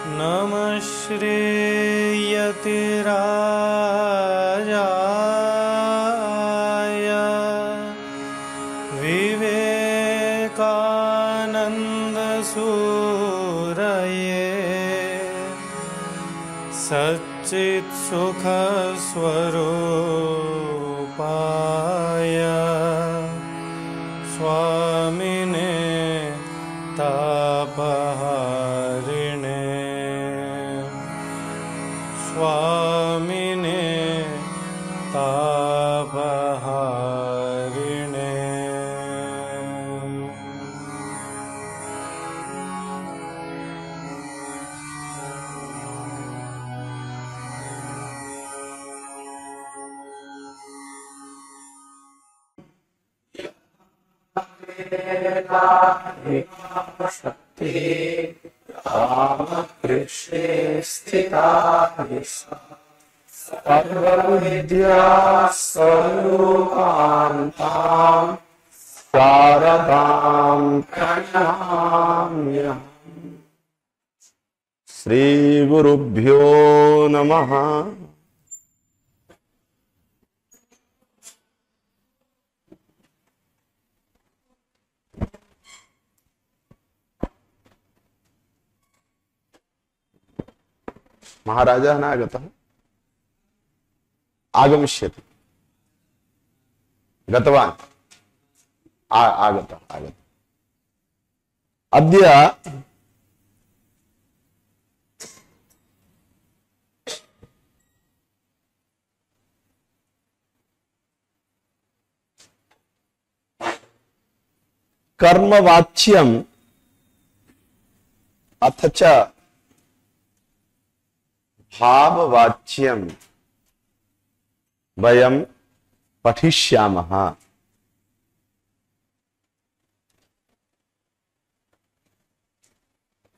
नमः श्रीयतिराजाय विवेकानन्दसूरये सच्चित्सुखस्वरूपाय स्वामिने तापहारिणे स्वामिने तापहारिणे। शक्ति कृष्णे स्थिता सर्वविद्या स्वरूपान्तां शारदां प्रणमाम्यहम्। श्री गुरुभ्यो नमः। महाराजः नागतः आगमिष्यति गतवान् आगतः अद्य कर्मवाच्यम् अथ च भाववाच्यं वयं पठिष्यामः।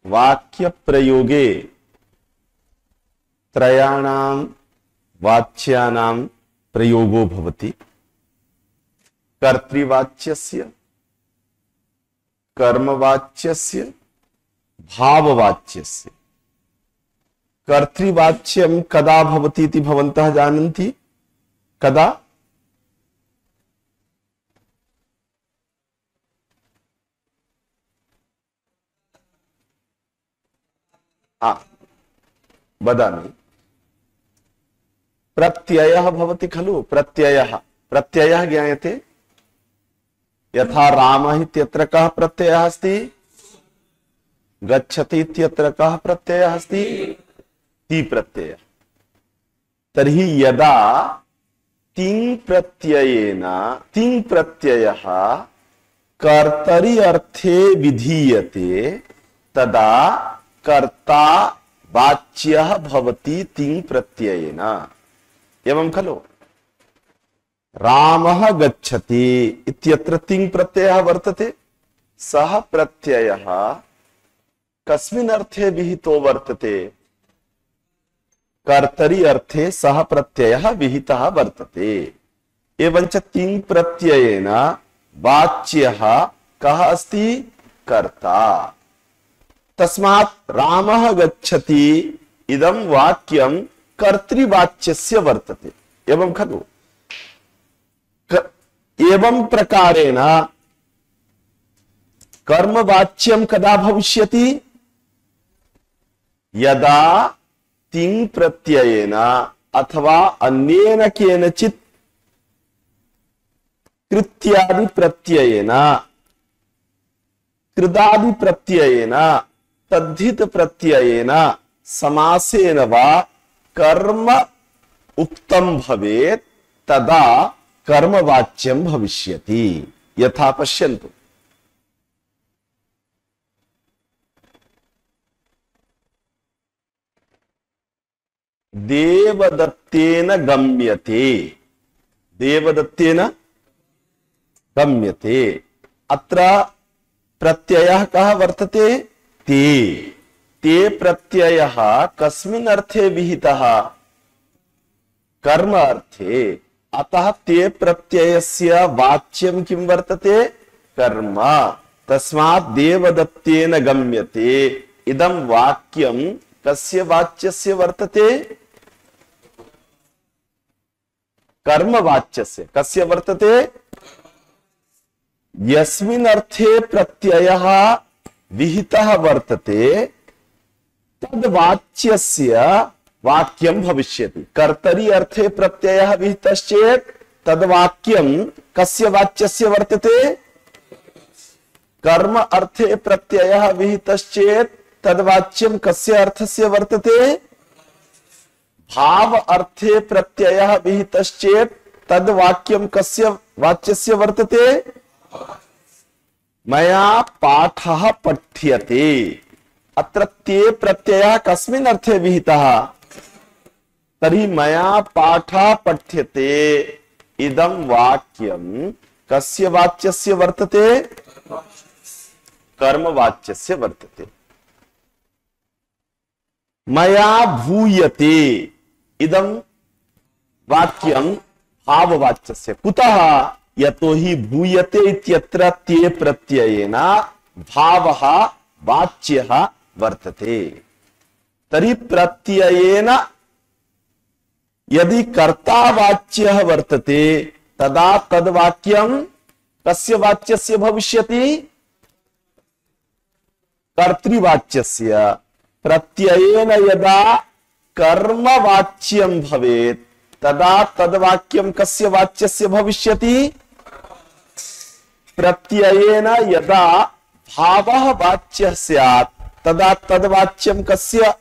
वाक्य प्रयोगे त्रयाणां वाच्यानां प्रयोगो भवति। कर्तृवाच्यस्य, कर्मवाच्यस्य, भाववाच्यस्य। कर्तृवाच्यं कदा भवति इति भवन्तः जानन्ति? कदा? वदामि। प्रत्ययः भवति खलु? प्रत्ययः ज्ञायते। यथा रामः इत्यत्र कः प्रत्ययः अस्ति? गच्छति इत्यत्र कः प्रत्ययः अस्ति? ति प्रत्यय। तर्हि यदा तिङ् प्रत्ययः कर्तरि अर्थे विधीयते तदा कर्ता वाच्यः भवति तिङ् प्रत्ययेन। एवं खलु? रामः गच्छति इत्यत्र तिङ् प्रत्ययः वर्तते। सः प्रत्ययः कस्मिन् अर्थे विहितो वर्तते? कर्तरि अर्थे सः प्रत्ययः विहितः वर्तते। एवञ्च तिङ् प्रत्ययेन वाच्यः कः अस्ति? कर्ता। तस्मात् रामः गच्छति इदं वाक्यं कर्तृवाच्यस्य वर्तते। एवं खलु? एवं प्रकारेण कर्मवाच्यं कदा भविष्यति? यदा तिङ् प्रत्ययेन अथवा अन्येन केनचित् कृत्यादि प्रत्ययेन, कृदादि प्रत्ययेन, तद्धित प्रत्ययेन, समासेन वा कर्म उक्तं भवेत् तदा कर्मवाच्यं भविष्यति। यथा पश्यन्तु। देवदत्तेन गम्यते। देवदत्तेन गम्यते। अत्र प्रत्ययः कः वर्तते? ते। ते प्रत्ययः कस्मिन् अर्थे विहितः? कर्म अर्थे। अतः ते प्रत्ययस्य वाच्यं किं वर्तते? कर्म। तस्मात् देवदत्तेन गम्यते। इदं वाक्यं कस्य वाच्यस्य वर्तते? कर्मवाच्यस्य। कस्य वर्तते? यस्मिन् अर्थे प्रत्ययः विहितः वर्तते तद् वाच्यस्य वाक्यं भविष्यति। कर्तरि अर्थे प्रत्ययः विहितश्चेत् तद् वाक्यं कस्य वाच्यस्य वर्तते? कर्म अर्थे प्रत्ययः विहितश्चेत् तद् वाच्यं कस्य अर्थस्य वर्तते? भाव अर्थे प्रत्ययः विहितश्चेत् तद् वाक्यं कस्य वाच्यस्य वर्तते? मया पाठः पठ्यते। अत्र ते प्रत्ययः कस्मिन् अर्थे विहितः? तर्हि मया पाठः पठ्यते इदं वाक्यं कस्य वाच्यस्य वर्तते? कर्मवाच्यस्य वर्तते। मया भूयते इदं वाक्यं भाववाच्यस्य। कुतः? यतो हि भूयते इत्यत्र ते प्रत्ययेन भावः वाच्यः वर्तते। तर्हि प्रत्ययेन यदि कर्ता वाच्यः वर्तते तदा तद्वाक्यं कस्य वाच्यस्य भविष्यति? कर्तृवाच्यस्य। प्रत्ययेन यदा कर्मवाच्यं भवेत् तदा तद्वाक्यं कस्य वाच्यस्य भविष्यति? प्रत्ययेन यदा भावः वाच्यः स्यात् तदा तद्वाच्यं कस्य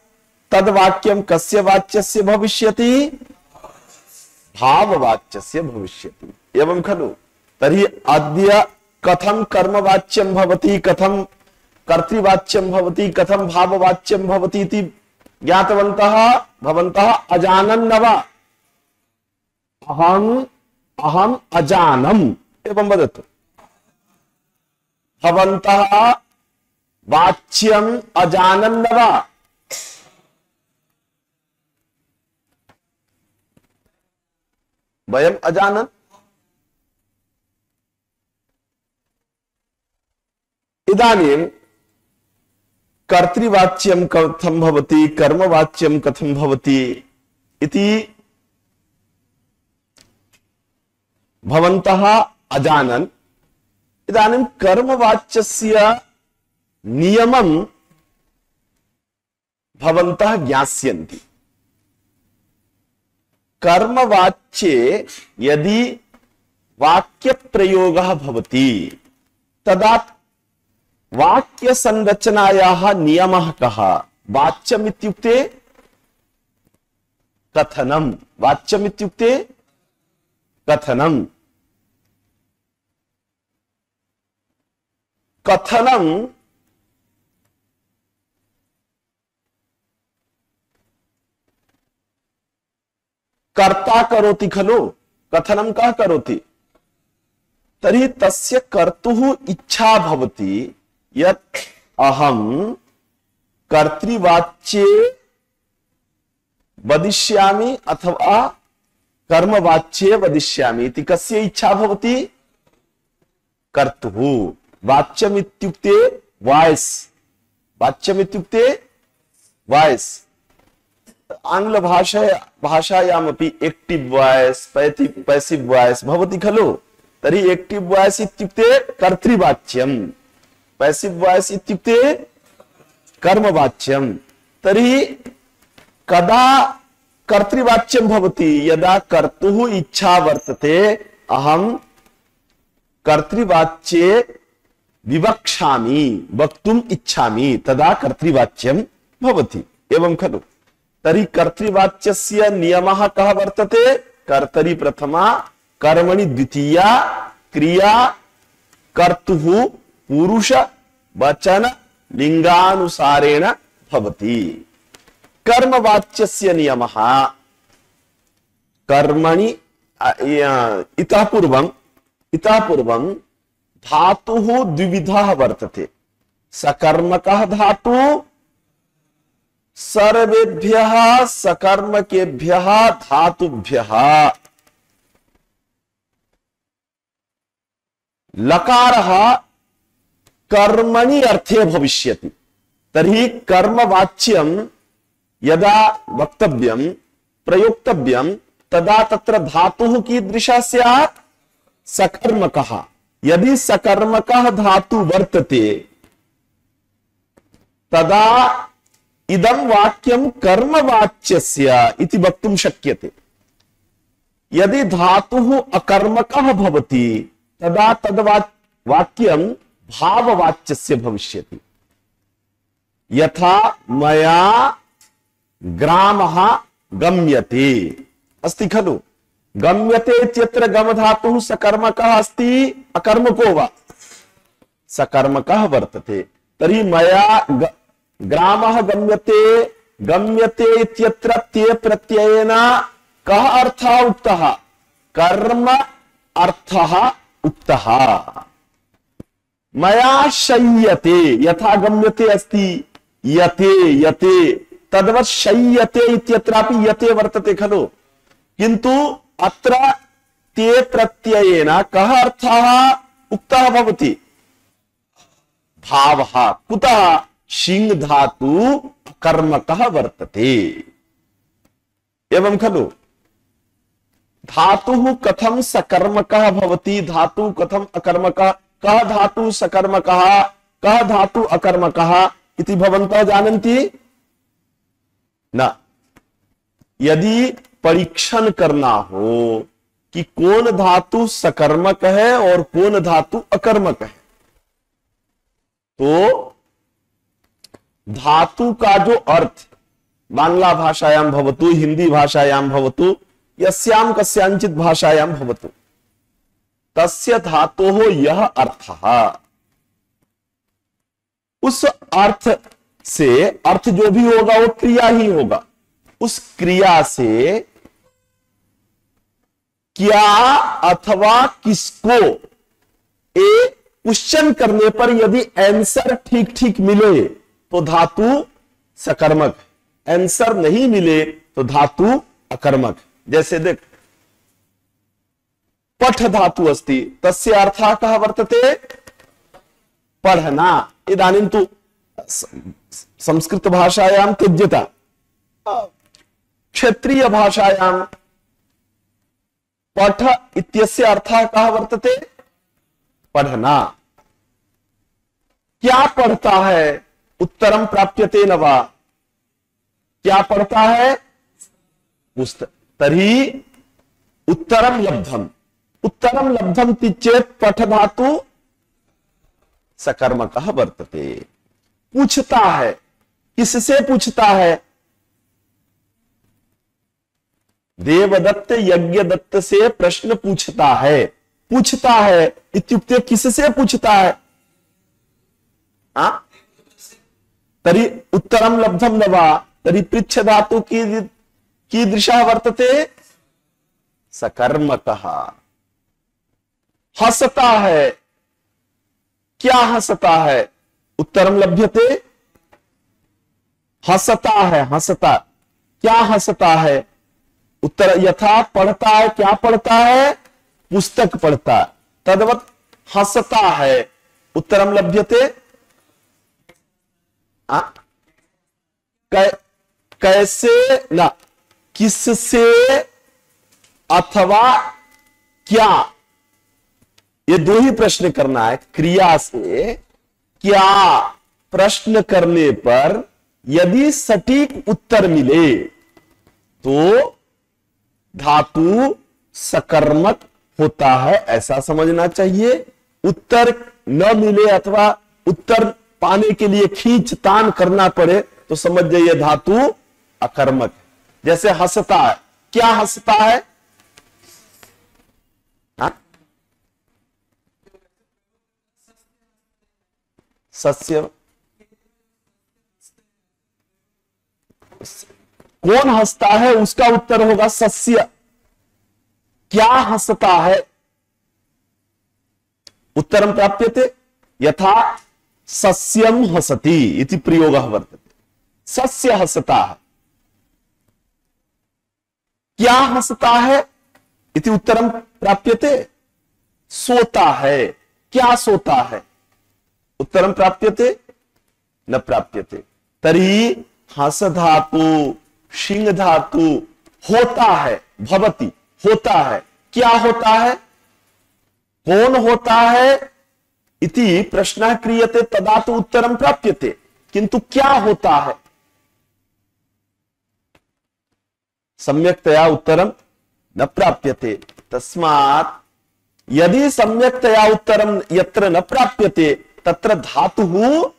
तद्वाक्यं कस्य वाच्यस्य भविष्यति? भाववाच्यस्य भविष्यति। एवं खलु? तर्हि अद्य कथं कर्मवाच्यं भवति, कथं कर्तृवाच्यं भवति, कथं भाववाच्यं भवति इति ज्ञातवन्तः भवन्तः अजानन् न वा? अहम् अजानम् एवं वदतु। भवन्तः वाच्यम् अजानन् न वा? वयम् अजानन्। इदानीं कर्तृवाच्यं कथं भवति, कर्मवाच्यं कथं भवति इति भवन्तः अजानन्। इदानीं कर्मवाच्यस्य नियमं भवन्तः ज्ञास्यन्ति। कर्मवाच्ये यदि वाक्यप्रयोगः भवति तदा वाक्यसंरचनायाः नियमः कः? वाच्यम् इत्युक्ते कथनम्। वाच्यम् इत्युक्ते कथनम्। कथनं कर्ता करोति खलु? कथनं कः करोति? तर्हि तस्य कर्तुः इच्छा भवति यत् अहं कर्तृवाच्ये वदिष्यामि अथवा कर्मवाच्ये वदिष्यामि इति कस्य इच्छा भवति? कर्तुः। वाच्यम् इत्युक्ते वाय्स्। वाच्यम् इत्युक्ते वाय्स्। आंग्ल भाषायामपि एक्टिव वॉइस पैसिव वॉइस भवति खलु? तर्हि एक्टिव वॉइस इत्युक्ते कर्तृवाच्यम्, पैसिव वॉइस इत्युक्ते कर्मवाच्यम्। तर्हि कदा कर्तृवाच्यं भवति? यदा कर्तुः इच्छा वर्तते अहं कर्तृवाच्ये विवक्षामि, वक्तुम् इच्छामि, तदा कर्तृवाच्यं भवति। एवं खलु? तर्हि कर्तृवाच्यस्य नियमः कः वर्तते? कर्तरि प्रथमा, कर्मणि द्वितीया, क्रिया कर्तुः पुरुष वचन लिंगानुसारेण भवति। कर्मवाच्यस्य नियमः कर्मणि इतः पूर्वं धातुः द्विविधः वर्तते। सकर्मकः धातुः, सर्वेभ्यः सकर्मकेभ्यः धातुभ्यः लकारः कर्मणि अर्थे भविष्यति तर्हि कर्मवाच्यं यदा वक्तव्यं प्रयोक्तव्यं तदा तत्र धातुः कीदृशः स्यात् सकर्मकः। यदि सकर्मकः धातु वर्तते तदा इदं वाक्यं कर्मवाच्यस्य इति वक्तुं शक्यते। यदि धातुः अकर्मकः भवति तदा तद्वाक्यं भाववाच्यस्य भविष्यति। यथा मया ग्रामः गम्यते अस्ति खलु। गम्यते इत्यत्र गम धातुः सकर्मकः अस्ति अकर्मको वा? सकर्मकः वर्तते। तर्हि मया ग्रामः गम्यते, गम्यते इत्यत्र ते प्रत्ययेन कः अर्थः उक्तः? कर्म अर्थः उक्तः। मया शय्यते यथा गम्यते अस्ति यते यते तद्वत् शय्यते इत्यत्रापि यते वर्तते खलु। किंतु अत्र ते प्रत्ययेन कः अर्थः उक्तः भवति? भावः। कुतः? शिङ् धातु कर्मकः वर्तते। एवं खलु। धातुः कथं सकर्मकः भवति, धातुः कथं अकर्मकः, कः धातुः सकर्मकः कः धातुः अकर्मकः इति भवन्तः जानन्ति न? यदि परीक्षण करना हो कि कौन धातु सकर्मक है और कौन धातु अकर्मक है, तो धातु का जो अर्थ बांग्ला भाषायां भवतु, हिंदी भाषायां भवतु, यस्यां कस्यांचित भाषायां भवतु, तस्य धातोः यह अर्थः, उस अर्थ से अर्थ जो भी होगा वो क्रिया ही होगा। उस क्रिया से क्या अथवा किसको एक क्वेश्चन करने पर यदि आंसर ठीक ठीक मिले तो धातु सकर्मक, आंसर नहीं मिले तो धातु अकर्मक। जैसे देख, पठ धातु अस्ति तस्य अर्थः कः वर्तते? पढ़ना। इदानीं तु संस्कृत भाषायां त्यज्यता, क्षेत्रीय भाषायां पठ इत्यस्य अर्थः कः वर्तते? पढ़ना। क्या पढ़ता है? उत्तरम प्राप्यते न वा? क्या पढ़ता है? पुस्तक। तर्हि उत्तरम लब्धम, उत्तरम लब्धम चेत पठ धातु सकर्मकः वर्तते। पूछता है, किससे पूछता है? देवदत्त यज्ञदत्त से प्रश्न पूछता है। पूछता है इत्युक्ते किससे पूछता है? तर्हि उत्तरम लब्धम न वा? तर्हि पृच्छ धातु कीदृशः वर्तते? सकर्मकः। हंसता है, क्या हंसता है? उत्तरम लभ्यते। हंसता है, हंसता, क्या हंसता है? उत्तर। यथा पढ़ता है, क्या पढ़ता है? पुस्तक पढ़ता है। तद्वत हंसता है, उत्तरम लभ्यते। कैसे ना, किससे अथवा क्या, ये दो ही प्रश्न करना है। क्रिया से क्या प्रश्न करने पर यदि सटीक उत्तर मिले तो धातु सकर्मक होता है, ऐसा समझना चाहिए। उत्तर न मिले अथवा उत्तर पाने के लिए खींचतान करना पड़े तो समझ जाइए धातु अकर्मक है। जैसे हंसता है, क्या हंसता है? सस्य। कौन हंसता है उसका उत्तर होगा सस्य। क्या हंसता है? उत्तरम प्राप्यते। यथा सस्यम हसति इति प्रयोगः वर्तते। सस्य हंसता है। क्या हंसता है इति उत्तरम प्राप्यते। सोता है। क्या सोता है? उत्तरम प्राप्यते न प्राप्यते। तर्हि हस धातु शिंग धातु होता है, भवति होता है, क्या होता है, कौन होता है इति प्रश्नः क्रियते तदा तो उत्तरम प्राप्यते, किंतु क्या होता है? सम्यक्तया उत्तरम न प्राप्यते। तस्मात् यदि सम्यक्तया उत्तरम यत्र न प्राप्यते तत्र धातुः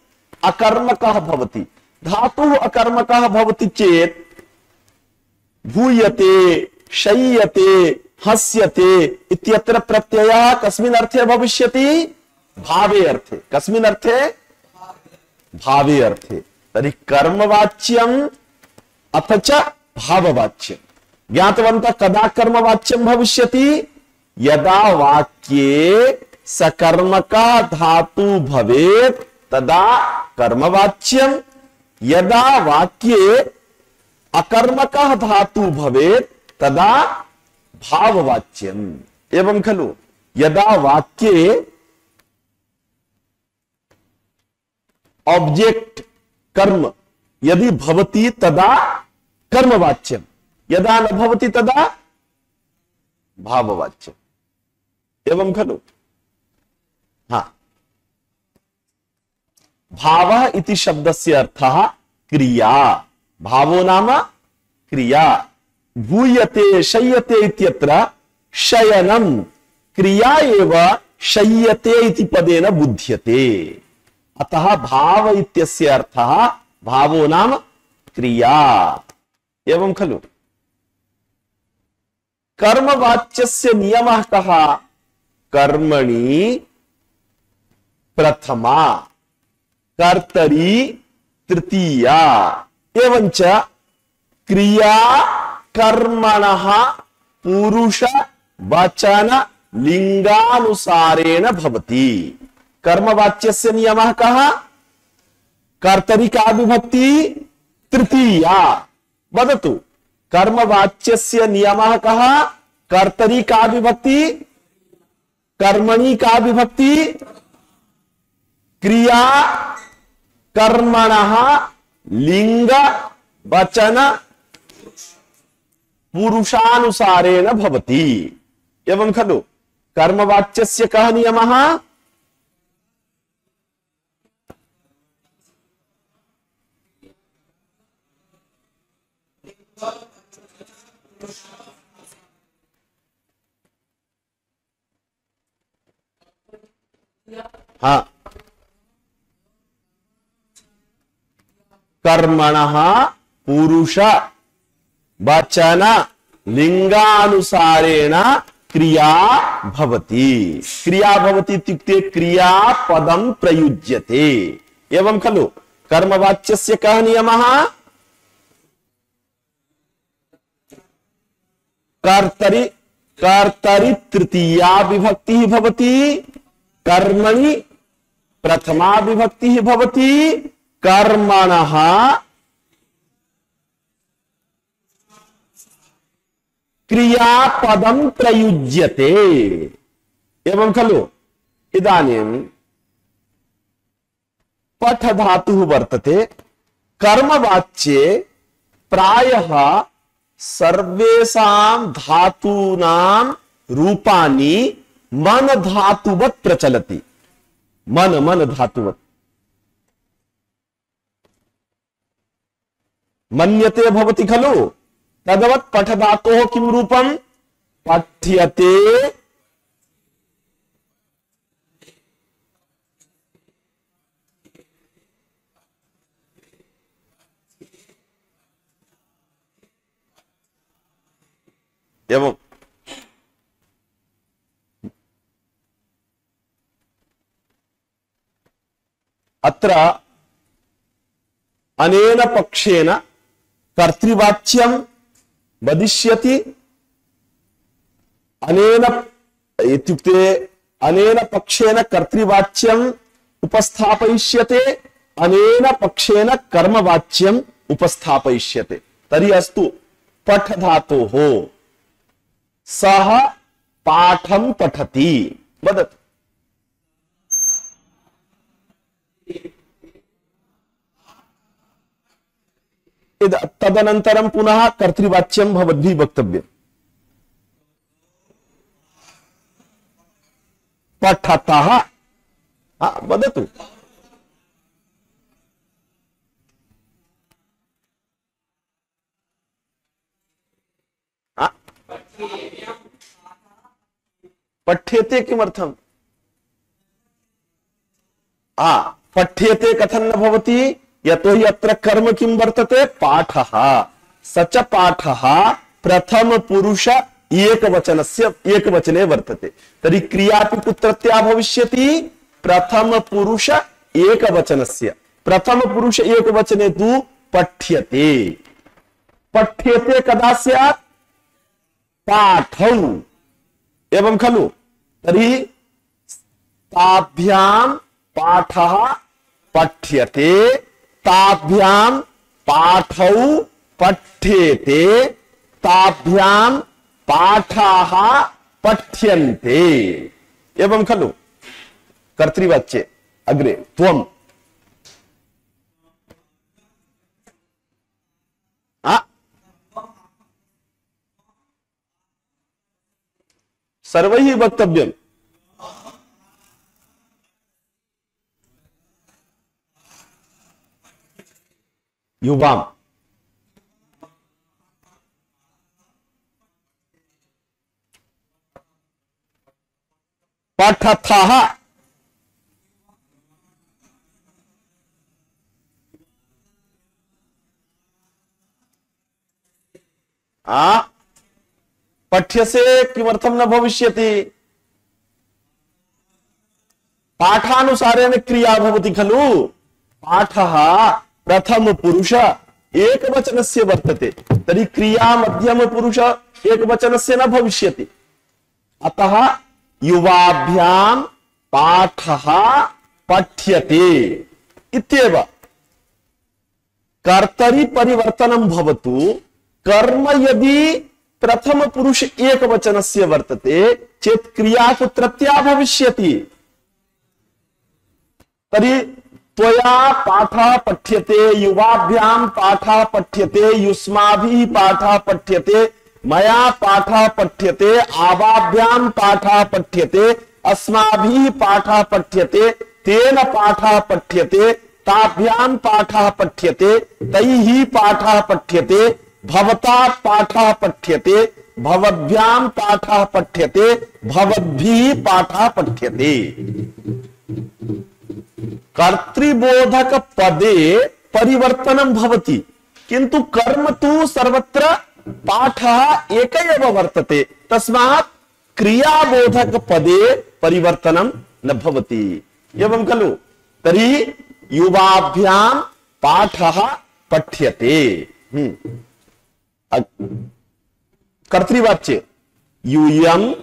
अकर्मकः भवति। धातुः अकर्मकः भवति चेत् भूयते, शय्यते, हस्यते इत्यत्र प्रत्ययः कस्मिन् अर्थे भविष्यति? भावे अर्थे। कस्मिन् अर्थे? भावे अर्थे। तर्हि कर्मवाच्यम् अथ च भाववाच्यम्। ज्ञातवन्तः कदा कर्मवाच्यम् भविष्यति? यदा वाक्ये सकर्मकः धातु भवेत् तदा कर्मवाच्यम्, यदा वाक्ये अकर्मकः धातु भवेत् तदा भाववाच्यम्। एवं खलु? यदा वाक्ये ऑब्जेक्ट कर्म यदि भवति तदा कर्मवाच्यम्, यदा न भवति तदा भाववाच्यम्। एवं खलु? हाँ, भावः इति शब्दस्य अर्थः क्रिया। भावो नाम क्रिया। भूयते शय्यते इत्यत्र शयनम् क्रिया एव शय्यते इति पदेन बुध्यते। अतः भाव इत्यस्य अर्थः भावो नाम क्रिया। एवं खलु? कर्मवाच्यस्य नियमः कः? कर्मणि प्रथमा, कर्तरि तृतीया, एवंच क्रिया कर्मणः पुरुष वचन लिंगानुसारेण भवति। कर्मवाच्यस्य नियमः कः? कर्तरि का विभक्ति? तृतीया। वदतु, कर्मवाच्यस्य नियमः कः? कर्तरि का विभक्ति? कर्मणि का विभक्ति? क्रिया कर्मणः लिंग वचन पुरुषानुसारेण भवति। एवं खलु? कर्मवाच्यस्य कः नियमः? हाँ, कर्मणः पुरुष वचन लिंगानुसारेण क्रिया भवति। क्रिया भवति इत्युक्ते क्रियापदं प्रयुज्यते। एवं खलु? कर्मवाच्यस्य कः नियमः? कर्तरि तृतीया विभक्तिः भवति, कर्मणि प्रथमा विभक्तिः भवति, कर्मणः क्रियापदं प्रयुज्यते। एवं खलु? इदानीं पठ धातुः वर्तते। कर्मवाच्ये प्रायः सर्वेषां धातूनां रूपाणि मन धातुवत् प्रचलति। मन धातुवत् मन्यते भवति खलु? तदवत् पठ धातोः किं रूपं? पठ्यते, एवं अत्र अनेन पक्षेन कर्तृवाच्यं वदिष्यति। अनेन इत्युक्ते अनेन पक्षेन कर्तृवाच्यम् उपस्थापयिष्यते, अनेन पक्षेन कर्मवाच्यम् उपस्थापयिष्यते। तर्हि अस्तु, पठ धातोः सः पाठं पठति। वदतु। तदनन्तरं पुनः कर्तृवाच्यं भवद्भिः वक्तव्यम्। पठतः वदतु। पठ्यते किमर्थम्? पठ्यते कथं न भवति? यतोहि अत्र कर्म किं वर्तते? पाठः। स च पाठः प्रथम पुरुष एकवचने वर्तते। तर्हि क्रियापि कुत्रत्या भविष्यति? प्रथम पुरुष एकवचनस्य। प्रथम पुरुष एकवचने तु पठ्यते। पठ्यते कदा स्यात्? पाठौ एवं खलु। तर्हि ताभ्यां पाठः पठ्यते, ताभ्यां पाठौ पठ्येते, ताभ्यां पाठाः पठ्यन्ते एवं खलु। कर्तृवाच्ये अग्रे त्वम्। सर्वैः वक्तव्यम्। युवाम्। पठथः। पठ्यसे किमर्थं न भविष्यति? पाठानुसारेण क्रिया भवति खलु। पाठः प्रथम पुरुष एकवचनस्य वर्तते, तर्हि क्रिया मध्यम पुरुष एकवचनस्य न भविष्यति। अतः युवाभ्यां पाठः पठ्यते इत्येव। कर्तरि परिवर्तनं भवतु। कर्म यदि प्रथम पुरुष एकवचनस्य वर्तते चेत् क्रिया कुत्रत्या भविष्यति? तर्हि त्वया पाठः पठ्यते, युवाभ्यां पाठः पठ्यते, युष्माभिः पाठः पठ्यते, मया पाठः पठ्यते, आवाभ्यां पाठः पठ्यते, अस्माभिः पाठः पठ्यते, तेन पाठः पठ्यते, ताभ्यां पाठः पठ्यते, तैः पाठः पठ्यते, भवता पाठः पठ्यते, भवद्भ्यां पाठः पठ्यते, भवद्भिः पाठः पठ्यते। कर्तृबोधक पदे परिवर्तनं भवति, किंतु कर्म तु सर्वत्र पाठः एक एव वर्तते। तस्मात् क्रियाबोधक पदे परिवर्तनं न भवति एवं खलु। तर्हि युवाभ्यां पाठः पठ्यते। कर्तृवाच्ये यूयं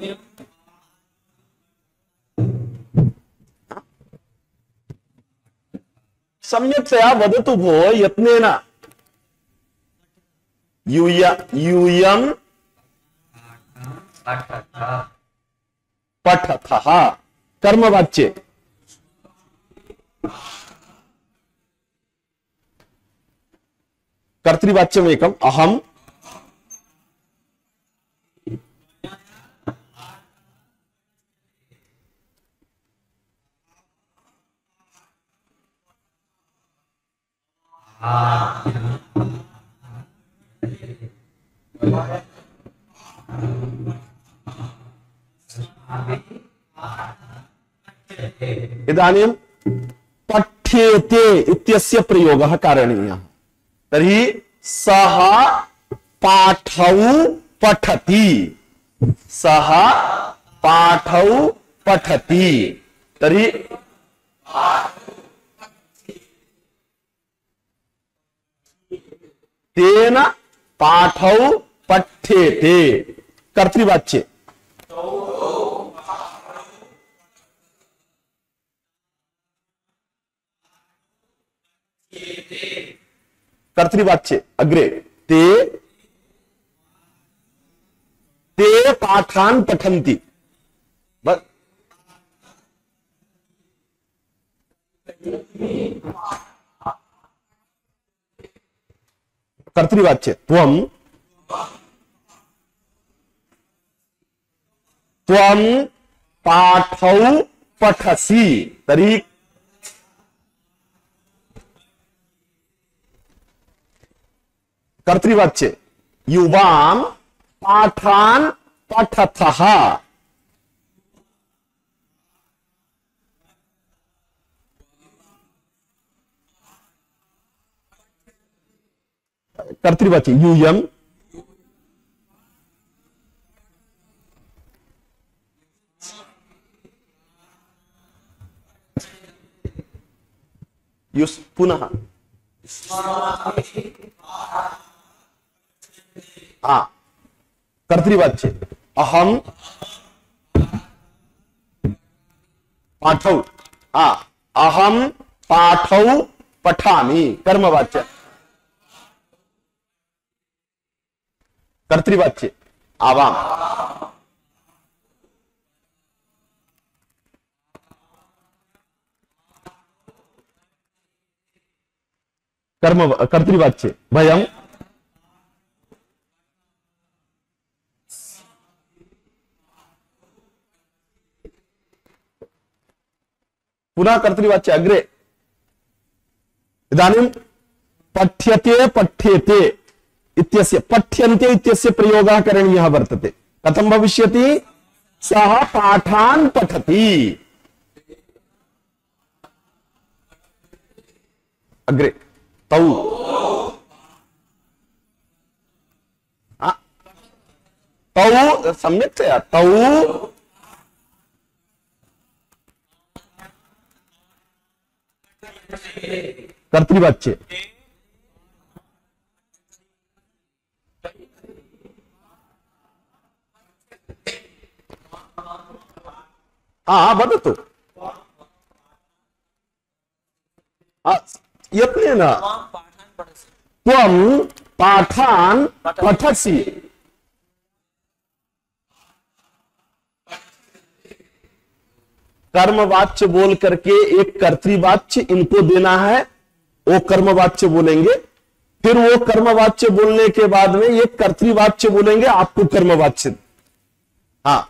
सम्यक्तया वदतु भो यत्नेन। यूयं पठथः कर्मवाच्ये। कर्तृवाच्यमेकम् अहम् इदानीं पठ्येते इत्यस्य प्रयोगः कारणीयः। तर्हि सः पाठौ पठति, सः पाठौ पठति। तर्हि तेन पाठौ पठ्येते। कर्तृवाच्ये कर्तृवाच्ये अग्रे ते पाठान् पठन्ति। कर्तृवाच्य त्वं पाठौ पठसि तर्हि कर्तृवाच्य युवां पाठान् पठथः। कर्तृवाच्य यूयं युस् पुनः कर्तृवाच्य अहम पाठौ अहम पाठौ पठामि कर्मवाच्य कर्तृवाच्य आवाम कर्तृवाच्य वयं पुनः कर्तृवाच्य अग्रे इदानीं पठ्यते पठ्येते इत्यस्य पठ्यन्ते इत्यस्य प्रयोगः करणीयः वर्तते। कथं भविष्यति? सः पाठान् पठति। अग्रे तौ तौ सम्यक्तया तौ कर्तृवाच्य वदतु यत्नेन त्वं पाठान् पठसि। कर्मवाच्य बोल करके एक कर्तृवाच्य इनको देना है, वो कर्मवाच्य बोलेंगे, फिर वो कर्मवाच्य बोलने के बाद में एक कर्तृवाच्य बोलेंगे, आपको कर्मवाच्य। हाँ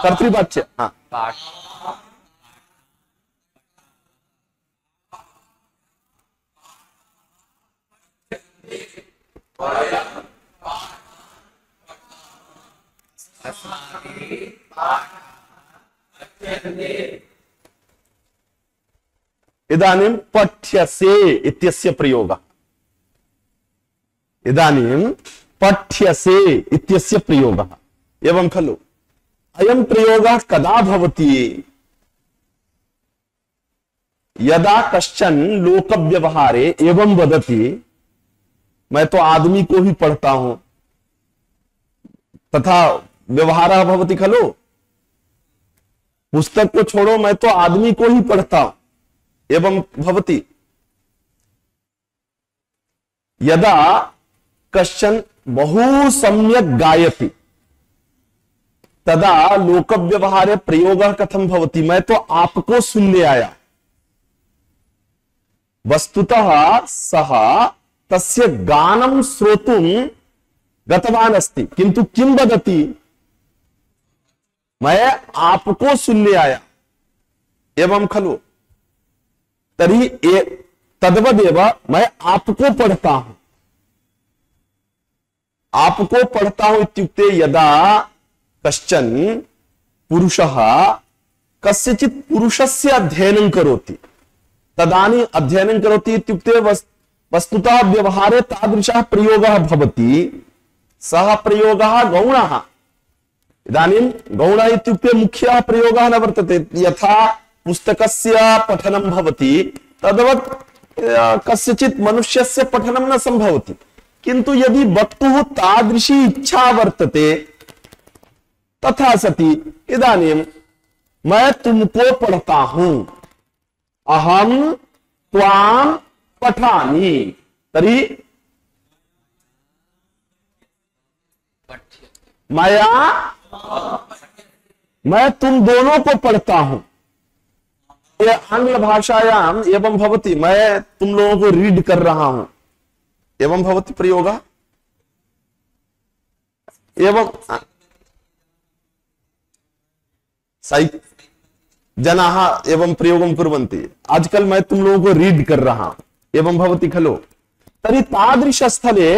कर्तृवाच्य हाँ इदानीं पठ्यसे इत्यस्य प्रयोगः। इदानीं पठ्यसे इत्यस्य प्रयोगः एवं खलु। अयं प्रयोगः कदा भवति? यदा कश्चन लोकव्यवहारे एवं वदति, मैं तो आदमी को ही पढ़ता हूं, तथा व्यवहारः भवति खलु। पुस्तक को छोड़ो, मैं तो आदमी को ही पढ़ता हूं एवं भवति। यदा कश्चन बहु सम्यक् गायति तदा लोकव्यवहारे प्रयोगः कथं भवति? मैं तो आपको सुनने आया। वस्तुतः सः तस्य गानं श्रोतुं गतवान् अस्ति, किन्तु किं वदति? मैं आपको सुनने आया एवं खलु। तर्हि तद्वदेव मैं आपको पढ़ता हूं। आपको पढ़ता हूं इत्युक्ते यदा कश्चन पुरुषः कस्यचित् पुरुषस्य अध्ययनं करोति, तदानीं अध्ययनं करोति इत्युक्ते वस्तुतः व्यवहारे तादृशः प्रयोगः भवति। सः प्रयोगः गौणः। इदानीं गौणः इत्युक्ते मुख्यः प्रयोगः न वर्तते। यथा पुस्तकस्य पठनं भवति तद्वत् कस्यचित् मनुष्यस्य पठनं न संभवति। किन्तु यदि वक्तुः तादृशी इच्छा वर्तते तथा सति इदानीं मैं तुमको पढ़ता हूं, अहम त्वाम पठामि, तर्हि मैं तुम दोनों को पढ़ता हूं। ये आंग्ल भाषायाम एवं भवति, मैं तुम लोगों को रीड कर रहा हूं, एवं भवति प्रयोग एवं जनाः एवं प्रयोगं कुर्वन्ति। आजकल मैं तुम लोगों को रीड कर रहा हूं, एवं भवति खलु। तर्हि तादृश स्थले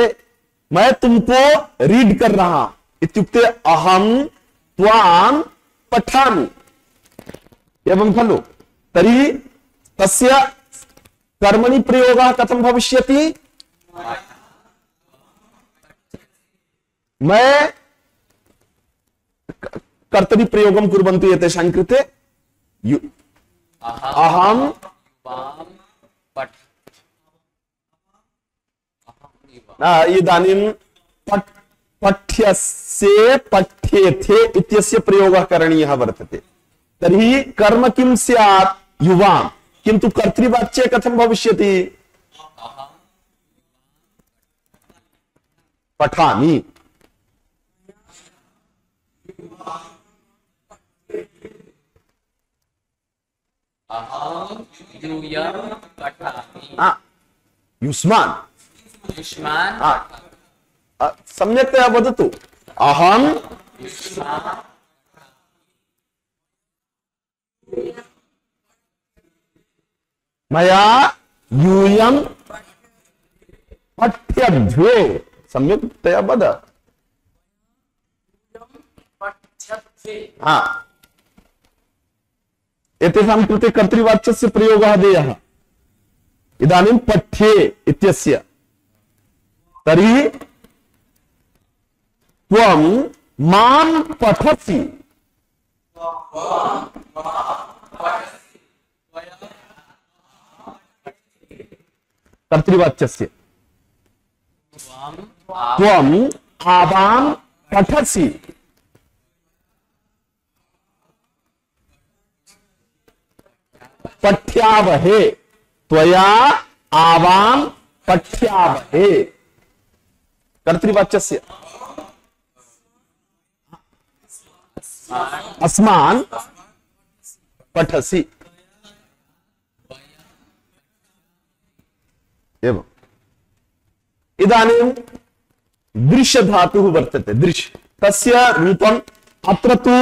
मैं तुमको रीड कर रहा इत्युक्ते अहम त्वां पठामि, एवं खलु। तर्हि तस्य कर्मणि प्रयोगः कथं भविष्यति? मैं कर्तरि प्रयोगं कुर्वन्तु एतेषां कृते, अहम इदानीं पठ्यसे पठ्येथे इत्यस्य प्रयोगः करणीयः वर्तते। तर्हि कर्म किं स्यात्? युवाम्, किन्तु कर्तृवाच्ये कथं भविष्यति? पठामि। युष्मान् सम्यक्तया वदतु। अहम मया यूयं पठ्यध्वे, सम्यक्तया वद। एतेषां कृते कर्तृवाच्यस्य प्रयोगः देयः। इदानीं पठ्ये इत्यस्य, तर्हि त्वं मां पठसि, कर्तृवाच्यस्य त्वं आवां पठसि, पठ्यावहे, त्वया आवां पठ्यावहे, कर्तृवाच्यस्य अस्मान् पठसि, एवं। इदानीं दृश्य धातुः वर्तते, दृश्य, तस्य रूपम् अत्र तु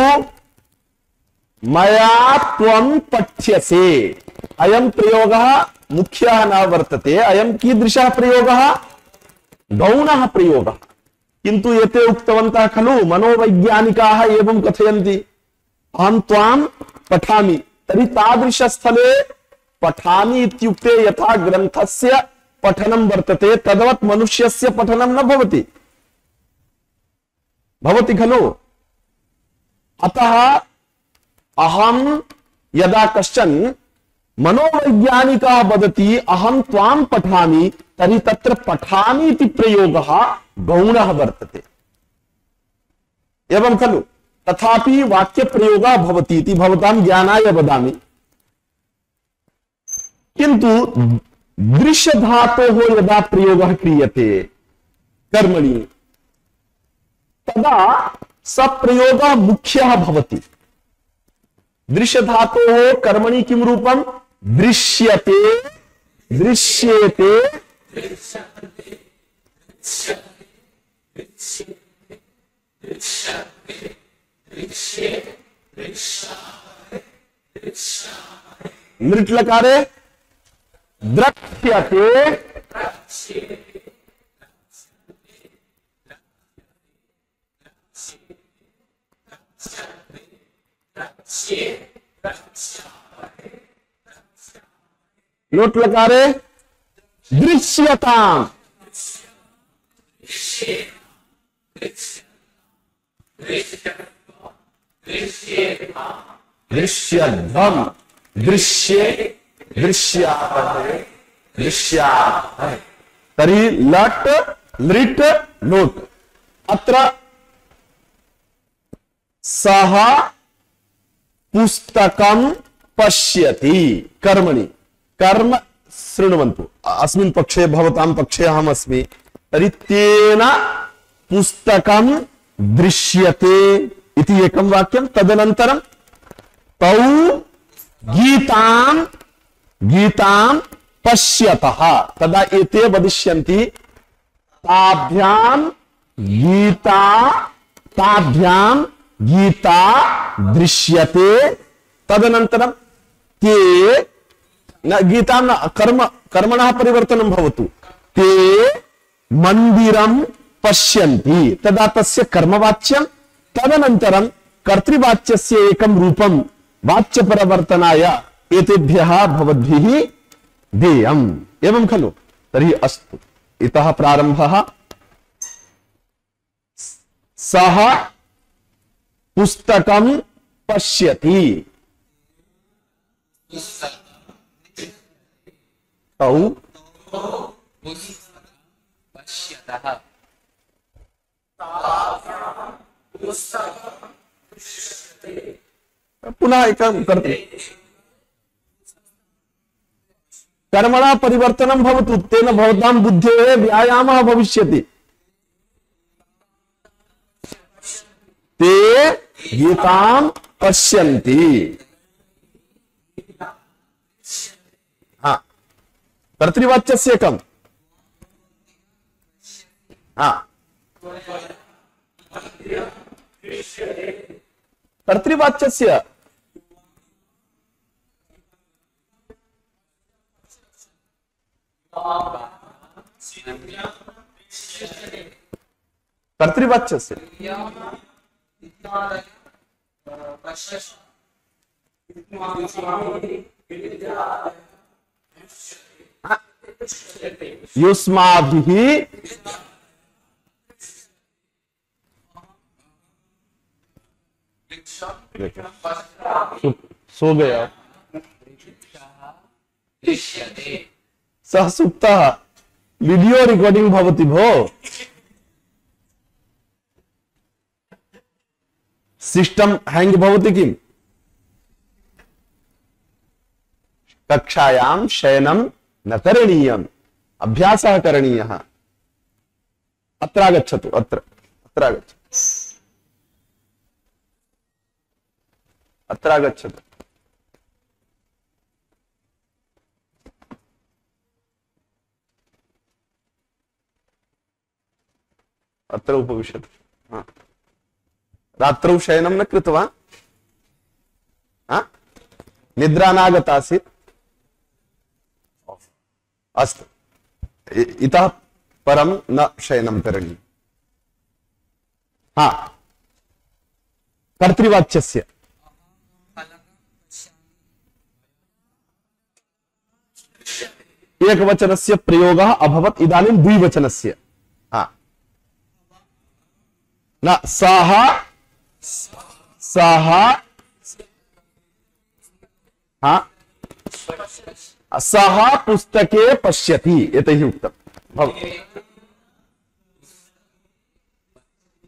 मया त्वं पठ्यसे, अयं प्रयोगः मुख्यः न वर्तते। अयं कीदृशः प्रयोगः? गौणः प्रयोगः। किन्तु एते उक्तवन्तः खलु मनोवैज्ञानिकाः एवं कथयन्ति, अहं त्वां पठामि। तर्हि तादृशस्थले पठामि इत्युक्ते यथा ग्रन्थस्य पठनं वर्तते तद्वत् मनुष्यस्य पठनं न भवति, भवति खलु। अतः अहं यदा कश्चन मनोवैज्ञानिकः वदति अहं त्वां पठामि, तर्हि तत्र पठामि इति प्रयोगः गौणः वर्तते, एवं खलु। तथापि वाक्यप्रयोगः भवति इति भवतां ज्ञानाय वदामि। किन्तु दृश्य धातोः यदा प्रयोगः क्रियते कर्मणि, तदा स प्रयोगः मुख्यः भवति। दृश्य धातोः कर्मणि किं रूपं? दृश्यते, दृश्येते, नृट लकारे द्रक्ष्यते, लोट लकारे दृश्यताम्, दृश्यध्वम्, दृश्ये, दृश्यावहे, दृश्यावहे। तर्हि लट् लृट् लोट्। अत्र सह पुस्तकं पश्यति कर्मणि कर्म शृण्वन्तु अस्मिन् पक्षे भवतां पक्षे अहमस्मि तर्हि तेन पुस्तकं दृश्यते इति एकं वाक्यं तदनन्तरं तौ गीतां पश्यतः तदा एते वदिष्यन्ति ताभ्यां गीता दृश्यते तदनन्तरं ते न गीता न कर्मणः परिवर्तनं भवतु ते मंदिरं पश्यन्ति तदा तस्य कर्मवाच्यं तदनन्तरं कर्तृवाच्यस्य एकं रूपं वाच्यपरिवर्तनाय एतेभ्यः भवद्भिः देयम् एवं खलु तर्हि अस्तु इतः प्रारम्भः सः पुस्तकं पश्यति तौ पुनः एकं कर्तुं कर्मणा परिवर्तनं भवतु तेन भवतां बुद्धेः व्यायामः भविष्यति ते गीतां पश्यन्ति हाँ कर्तृवाच्यस्य कम् हाँ कर्तृवाच्यस्य कर्तृवाच्यस्य युष्माभिः सो गया सः सुप्तः वीडियो रिकॉर्डिंग भवति भो सिस्टम हैंग भवति किम् कक्षायां शयनं न करणीयम् अभ्यासः करणीयः अत्र आगच्छतु अत्र आगच्छतु अत्र आगच्छतु अत्र उपविशतु हाँ रात्रौ शयनं न कृतवान् निद्रा नागता आसीत् अस्तु इतः परं न शयनं करणीयम् हाँ कर्तृवाच्यस्य एकवचनस्य प्रयोगः अभवत् इदानीं द्विवचनस्य हाँ न सः हाँ सः पुस्तके पश्यति एतैः उक्तम्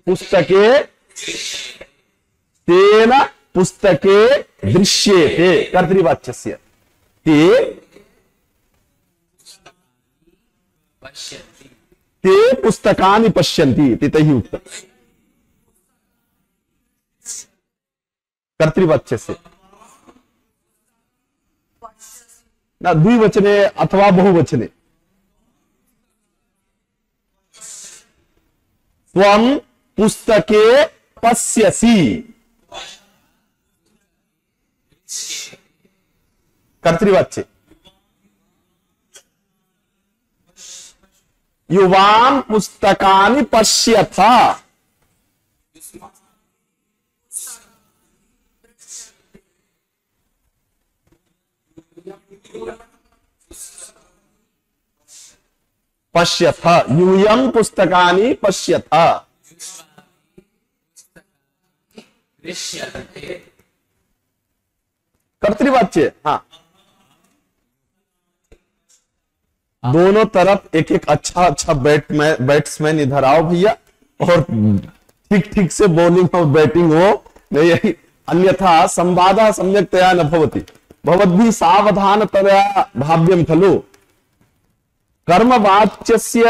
पुस्तके तेन पुस्तके दृश्येते कर्तृवाच्यस्य ते पुस्तकानि पश्यन्ति इति तैः उक्तम् कर्तृवाच्यस्य न द्विवचने अथवा बहुवचने त्वं पुस्तके पश्यसि कर्तृवाच्ये युवां पुस्तकानि पश्यथ पश्यथ यूयं पुस्तकानि पश्यथ कर्तृवाच्य हाँ दोनों तरफ एक एक अच्छा बैट्समैन इधर आओ भैया और ठीक ठीक से बॉलिंग और बैटिंग हो नहीं, अन्यथा संवादः सम्यक्तया न भवति। भवद्भिः सावधानतया भाव्यं खलु। कर्मवाच्यस्य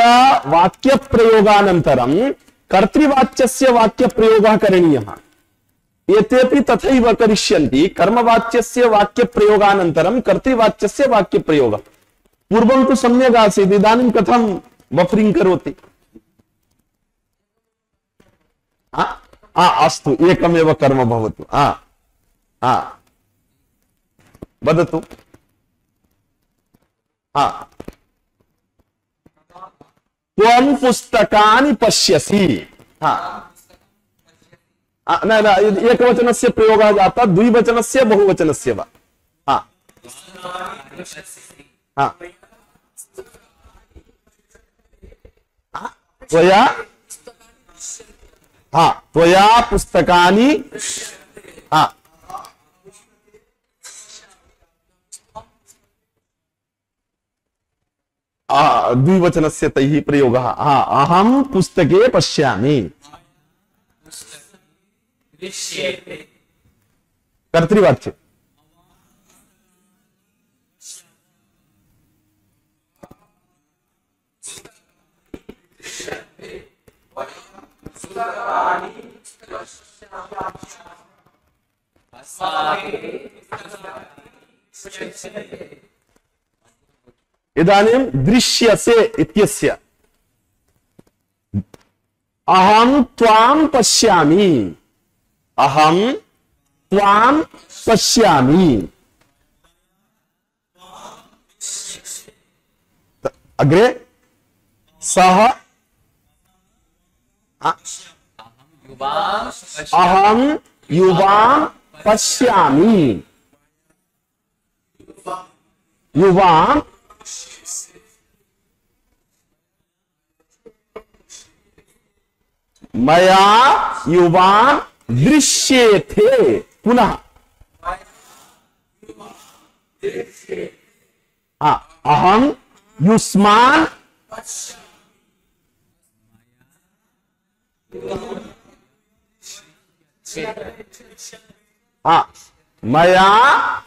वाक्यप्रयोगानन्तरं कर्तृवाच्यस्य वाक्यप्रयोगः करणीयः। एतेपि तथैव करिष्यन्ति। कर्मवाच्यस्य वाक्यप्रयोगानन्तरं कर्तृवाच्यस्य वाक्यप्रयोगः। पूर्वं तु सम्यक् आसीत्, इदानीं कथं बफरिंग करोति? अस्तु, एकमेव कर्म भवतु। वदतु। त्वं पुस्तकानि पश्यसि। न एकवचनस्य प्रयोगः जातः, द्विवचनस्य बहुवचनस्य वा? त्वया त्वया पुस्तकानि द्विवचनस्य तैः प्रयोगः। अहं पुस्तके पश्यामि। कर्तृवाच्य। इदानीं दृश्यसे इत्यस्य अहं त्वां पश्यामि। अहं त्वां पश्यामि। अग्रे सः अहं युवां पश्यामि। युवां मया युवां दृश्येते। पुनः अहं युष्मान् मया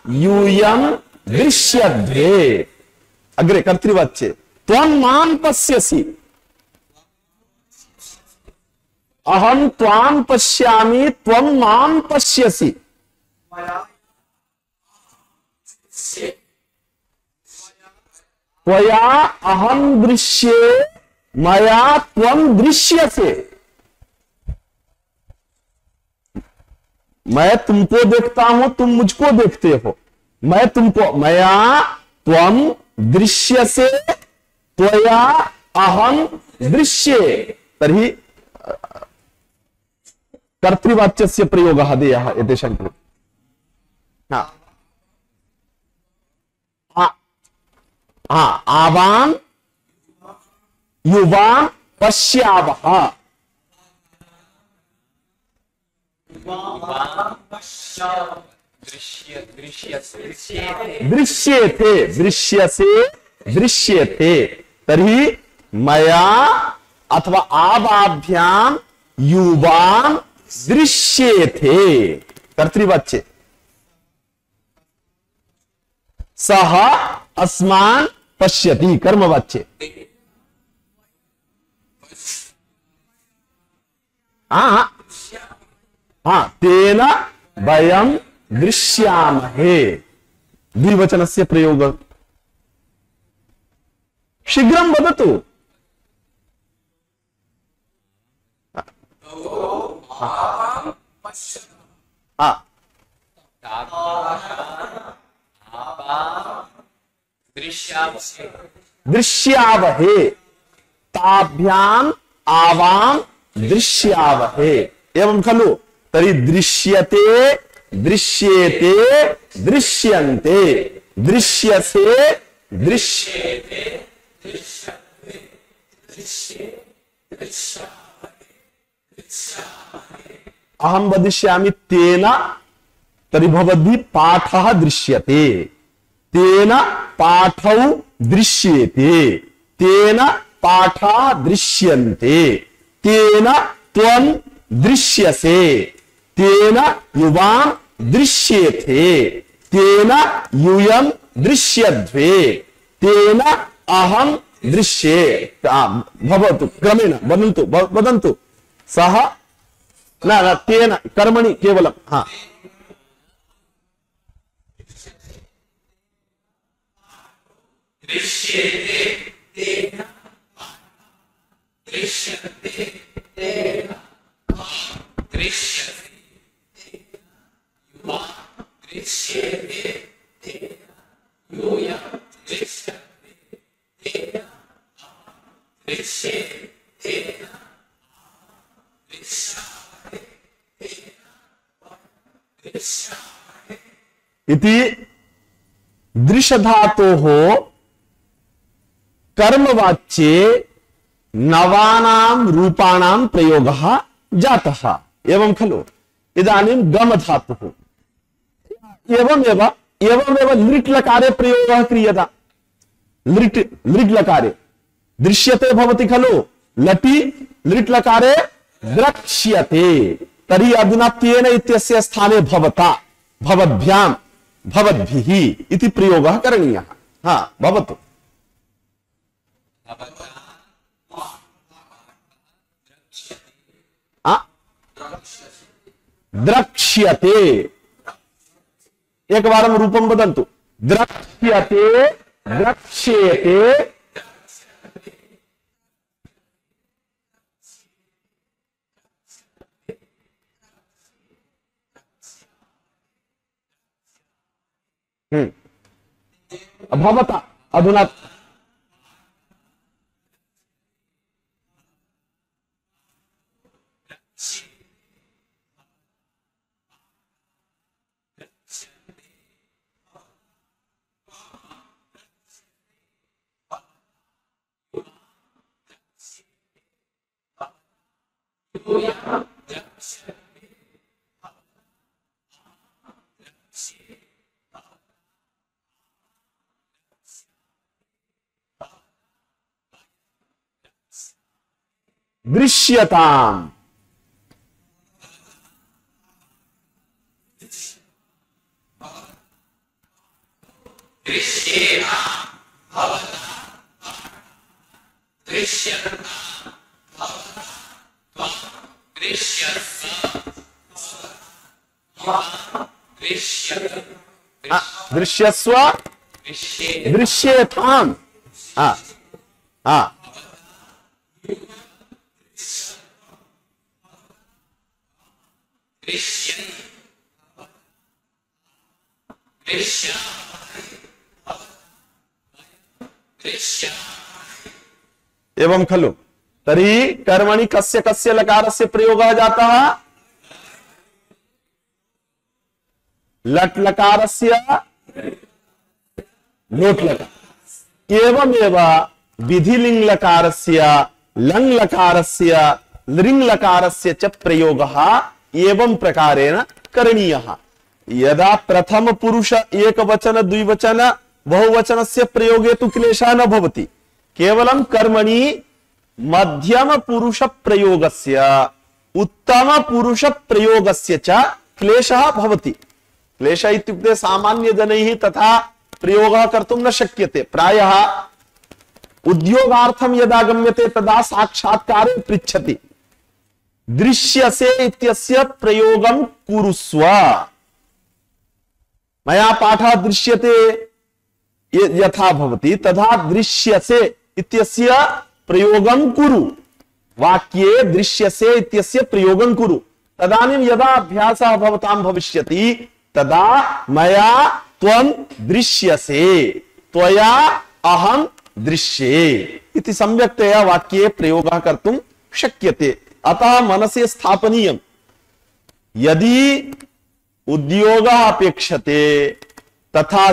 यूयं दृश्यते। अग्रे कर्तृवाच्ये त्वं मां पश्यसि। अहं त्वां पश्यामि, त्वं मां पश्यसि। त्वया अहं दृश्ये, मया त्वं दृश्यसे। मैं तुमको देखता हूं, तुम मुझको देखते हो। मैं तुमको, मया त्वं दृश्यसे, त्वया अहं दृश्ये। तर्हि कर्तृवाच्यस्य प्रयोगः देयः एतेषां कृते। आवां युवां पश्यावः। दृश्येते, दृश्यसे, दृश्येते। तर्हि मया अथवा आवाभ्यां युवां दृश्येते। कर्तृवाच्ये सः अस्मान् पश्यति। कर्मवाच्ये तेन वयं दृश्यामहे। द्विवचनस्य प्रयोगः। शीघ्रं वदतु। दृश्यावहे। ताभ्याम आवाम दृश्यावहे। एवं खलु। तर्हि दृश्यते, दृश्येते, दृश्यन्ते, दृश्यसे, दृश्येते, अहं वदिष्यामि तेन। तर्हि भवद्भिः पाठः दृश्यते। तेन पाठौ दृश्येते। तेन पाठा दृश्यन्ते। तेन त्वं दृश्यसे। तेन युवाम दृश्येथे, तेन यूयम दृश्यध्वे, तेन अहम दृश्ये। भवतु क्रमेण वदन्तु सह न तेन कर्मणि केवलम। हाँ, इति दृश्य धातो हो कर्मवाच्ये नवानां रूपाणां प्रयोगः जातः एवं खलु। इदानीं गम धातुः एवमेव लृट् लकारे प्रयोगः क्रियते। लृट् लकारे दृश्यते भवति खलु, लटि लृट् लकारे द्रक्ष्यते। तर्हि अधुना तेन इत्यस्य स्थाने भवता, भवद्भ्यां, भवद्भिः इति प्रयोगः करणीयः। हाँ, भवतु। द्रक्ष्यते, एकवारं रूपं वदन्तु। द्रक्ष्यते, द्रक्ष्येते, भवता अधुना दृश्यताम्, दृश्यस्व दृश्येताम्। एवं खलु। तर्हि कर्मणि कस्य कस्य लकारस्य प्रयोगः जातः? लट् लकारस्य, लोट् लकार। एवमेव विधिलिङ् लकारस्य, लङ् लकारस्य, लृङ् लकारस्य च प्रयोगः एवं प्रकारेण करणीयः। यदा प्रथम पुरुष एकवचन द्विवचन बहुवचनस्य प्रयोगे तु क्लेशः न भवति। केवलं कर्मणि मध्यम पुरुष प्रयोगस्य, उत्तम पुरुष प्रयोगस्य च क्लेशः भवति। क्लेशः इत्युक्ते सामान्य जनैः तथा प्रयोगः कर्तुं न शक्यते। प्रायः उद्योगार्थं यदा गम्यते तदा साक्षात्कारे पृच्छति, दृश्यसे इत्यस्य प्रयोगं कुरुस्व। मया पाठः दृश्यते यथा भवति तथा दृश्यसे इत्यस्य प्रयोगं कुरु। वाक्ये दृश्यसे इत्यस्य प्रयोगं कुरु। तदानीं यदा अभ्यासः भवतां भविष्यति तदा मया त्वं दृश्यसे, त्वया अहं दृश्ये इति सम्यक्तया वाक्ये प्रयोगः कर्तुं शक्यते। अतः मनसि स्थापनीयम्, यदि उद्योगः अपेक्षते तथा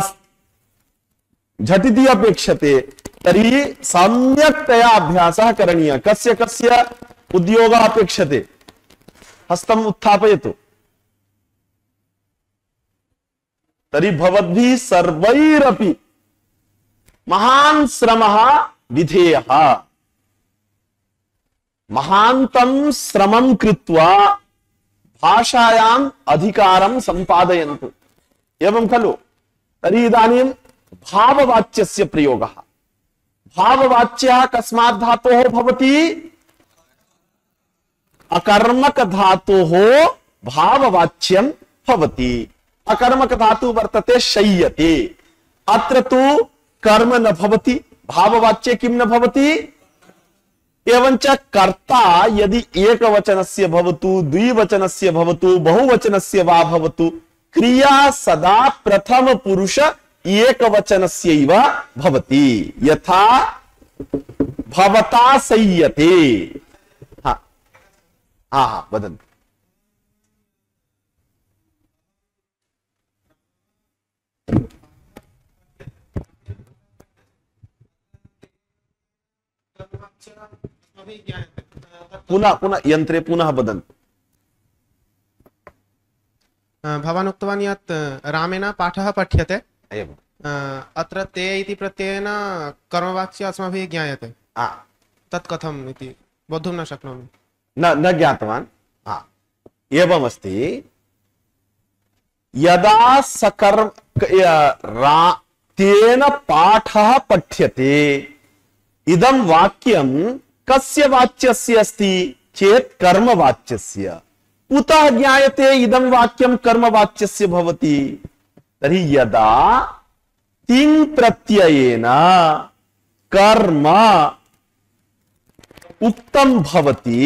झटिति अपेक्षते तर्हि सम्यक्तया अभ्यासः करणीयः। कस्य कस्य उद्योगः अपेक्षते? हस्तम् उत्थापयतु। तर्हि भवद्भिः सर्वैरपि महान् श्रमः विधेयः। महान्तं श्रमं कृत्वा भाषायाम् अधिकारं सम्पादयन्तु। एवं खलु? तर्हि इदानीं भाववाच्यस्य प्रयोगः। भाववाच्यः कस्मात् धातोः भवति? अकर्मक धातोः भाववाच्यं भवति। अकर्मक धातु वर्तते शय्यते। अत्र तु कर्म न भवति, भाववाच्ये किं न भवति? एवंच कर्ता यदि एकवचनस्य भवतु, द्विवचनस्य भवतु, बहुवचनस्य वा भवतु, क्रिया सदा प्रथम पुरुष एकवचनस्यैव भवति। यथा भवता सह्यते। हाँ हाँ हाँ, वदन्तु। पुनः पुनः यन्त्रे पुनः वदन्तु। भवान् उक्तवान् यत् रामेण पाठः पठ्यते, एवम्। अत्र ते इति प्रत्ययेन कर्मवाच्य अस्माभिः ज्ञायते। तत् कथम् इति बोद्धुं न शक्नोमि। न ज्ञातवान्। एवमस्ति, यदा सकर्म तेन पाठः पठ्यते, इदं वाक्यं कस्य वाच्यस्य अस्ति चेत् कर्मवाच्यस्य। कुतः ज्ञायते इदं वाक्यं कर्मवाच्यस्य भवति? तर्हि यदा तिङ् प्रत्ययेन कर्म उक्तं भवति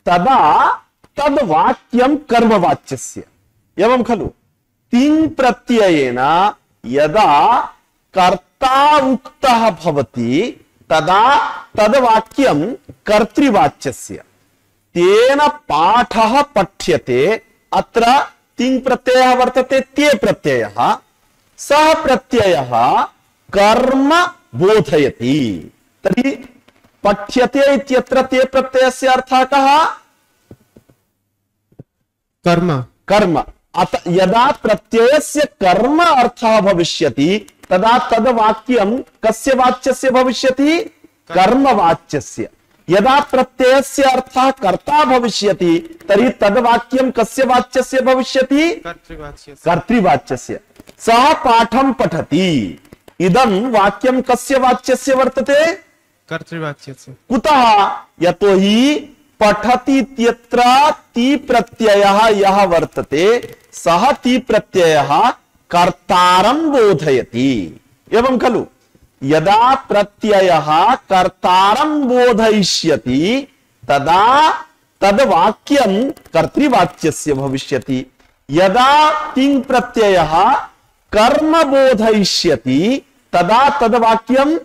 तदा तद् वाक्यं कर्मवाच्यस्य। एवं खलु? तिङ् प्रत्ययेन यदा कर्ता उक्तः भवति तदा तद् वाक्यं कर्तृवाच्यस्य। तेन पाठः पठ्यते, अत्र तिङ् प्रत्ययः वर्तते ते प्रत्ययः, सः प्रत्ययः कर्म बोधयति। तर्हि पठ्यते इत्यत्र ते प्रत्ययस्य अर्थः कः? कर्म। कर्म। यदा प्रत्ययस्य कर्म अर्थः भविष्यति तदा तद् वाक्यं कस्य वाच्यस्य भविष्यति? कर्मवाच्यस्य। यदा प्रत्ययस्य अर्थः कर्ता भविष्यति तर्हि तद् वाक्यं कस्य वाच्यस्य भविष्यति? कर्तृवाच्यस्य। कर्तृवाच्यस्य। सः पाठं पठति, इदं वाक्यं कस्य वाच्यस्य वर्तते? कर्तृवाच्यस्य। कुतः? यतोहि पठति इत्यत्र ति प्रत्ययः यः वर्तते सः ति प्रत्ययः कर्तारं बोधयति। एवं खलु? यदा प्रत्ययः कर्तारं बोधयिष्यति तदा तद् वाक्यं कर्तृवाच्यस्य भविष्यति। यदा तिङ् प्रत्ययः कर्म बोधयिष्यति तदा तद् वाक्यं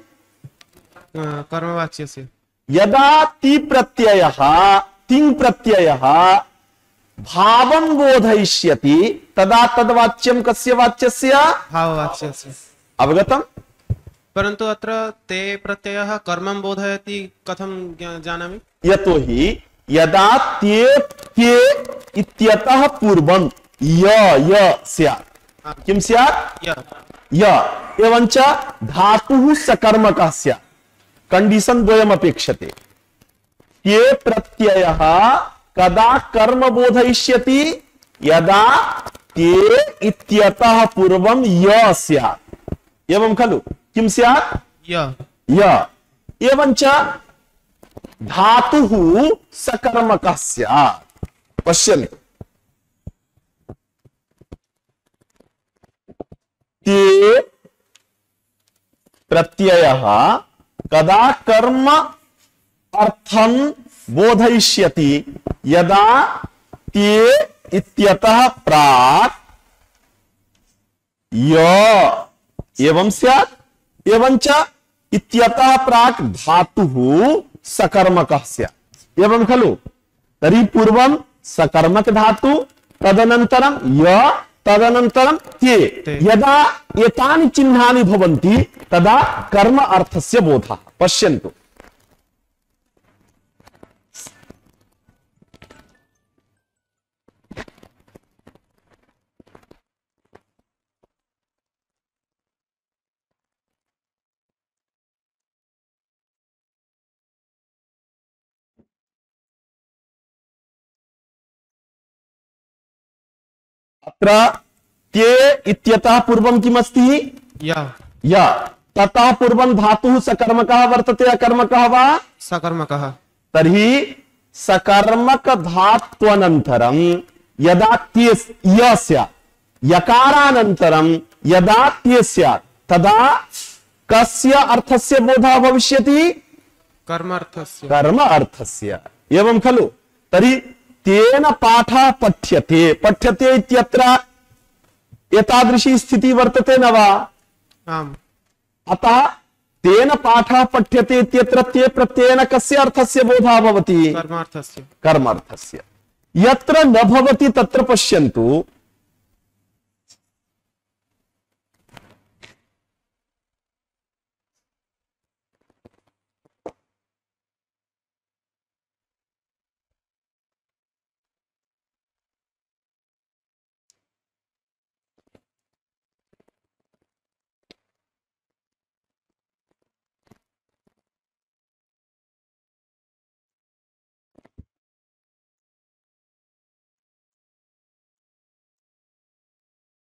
कर्मवाच्यस्य। यदा ति प्रत्ययः तिङ् प्रत्ययः भावं बोधयिष्यति तदा तद्वाच्यं कस्य वाच्यस्य? भाववाच्यस्य। अवगतम्? परन्तु अत्र ते प्रत्ययः कर्मं बोधयति कथं जानामि? यतोहि यदा ते इत्यतः पूर्वं य स्यात्। किं स्यात्? य। एवञ्च धातुः सकर्मकः स्यात्। कंडीशन द्वयम् अपेक्षते। ते प्रत्ययः कदा कर्म बोधयिष्यति? यदा ते इत्यतः पूर्वं य स्यात्। एवं खलु? किं स्यात्? य। एवञ्च धातुः सकर्मकः स्यात्। पश्यन्तु, ते प्रत्ययः कदा कर्म अर्थं बोधयिष्यति? यदा ते इत्यतः प्राक् य एवं स्यात्। एवञ्च इत्यतः प्राक् धातुः सकर्मकः स्यात्। एवं खलु? तर्हि पूर्वं सकर्मक धातु, तदनन्तरं य, तदनन्तरं ते। यदा एतानि चिह्नानि भवन्ति तदा कर्म अर्थस्य बोधः। पश्यन्तु। अत्र ते इत्यतः पूर्वं किमस्ति? यः य। ततः पूर्वं धातुः सकर्मकः वर्तते अकर्मकः वा? सकर्मकः। तर्हि सकर्मक धात्वनन्तरं यदा ते य स्यात्, यकारानन्तरं यदा ते स्यात्, तदा कस्य अर्थस्य बोधः भविष्यति? कर्मार्थस्य। कर्म अर्थस्य। एवं खलु? तर्हि तेन पाठः पठ्यते, पठ्यते इत्यत्र एतादृशी स्थितिः वर्तते न वा? आम्। अतः तेन पाठः पठ्यते इत्यत्र ते प्रत्ययेन कस्य अर्थस्य बोधः भवति? कर्मार्थस्य। कर्मार्थस्य। यत्र न भवति तत्र पश्यन्तु,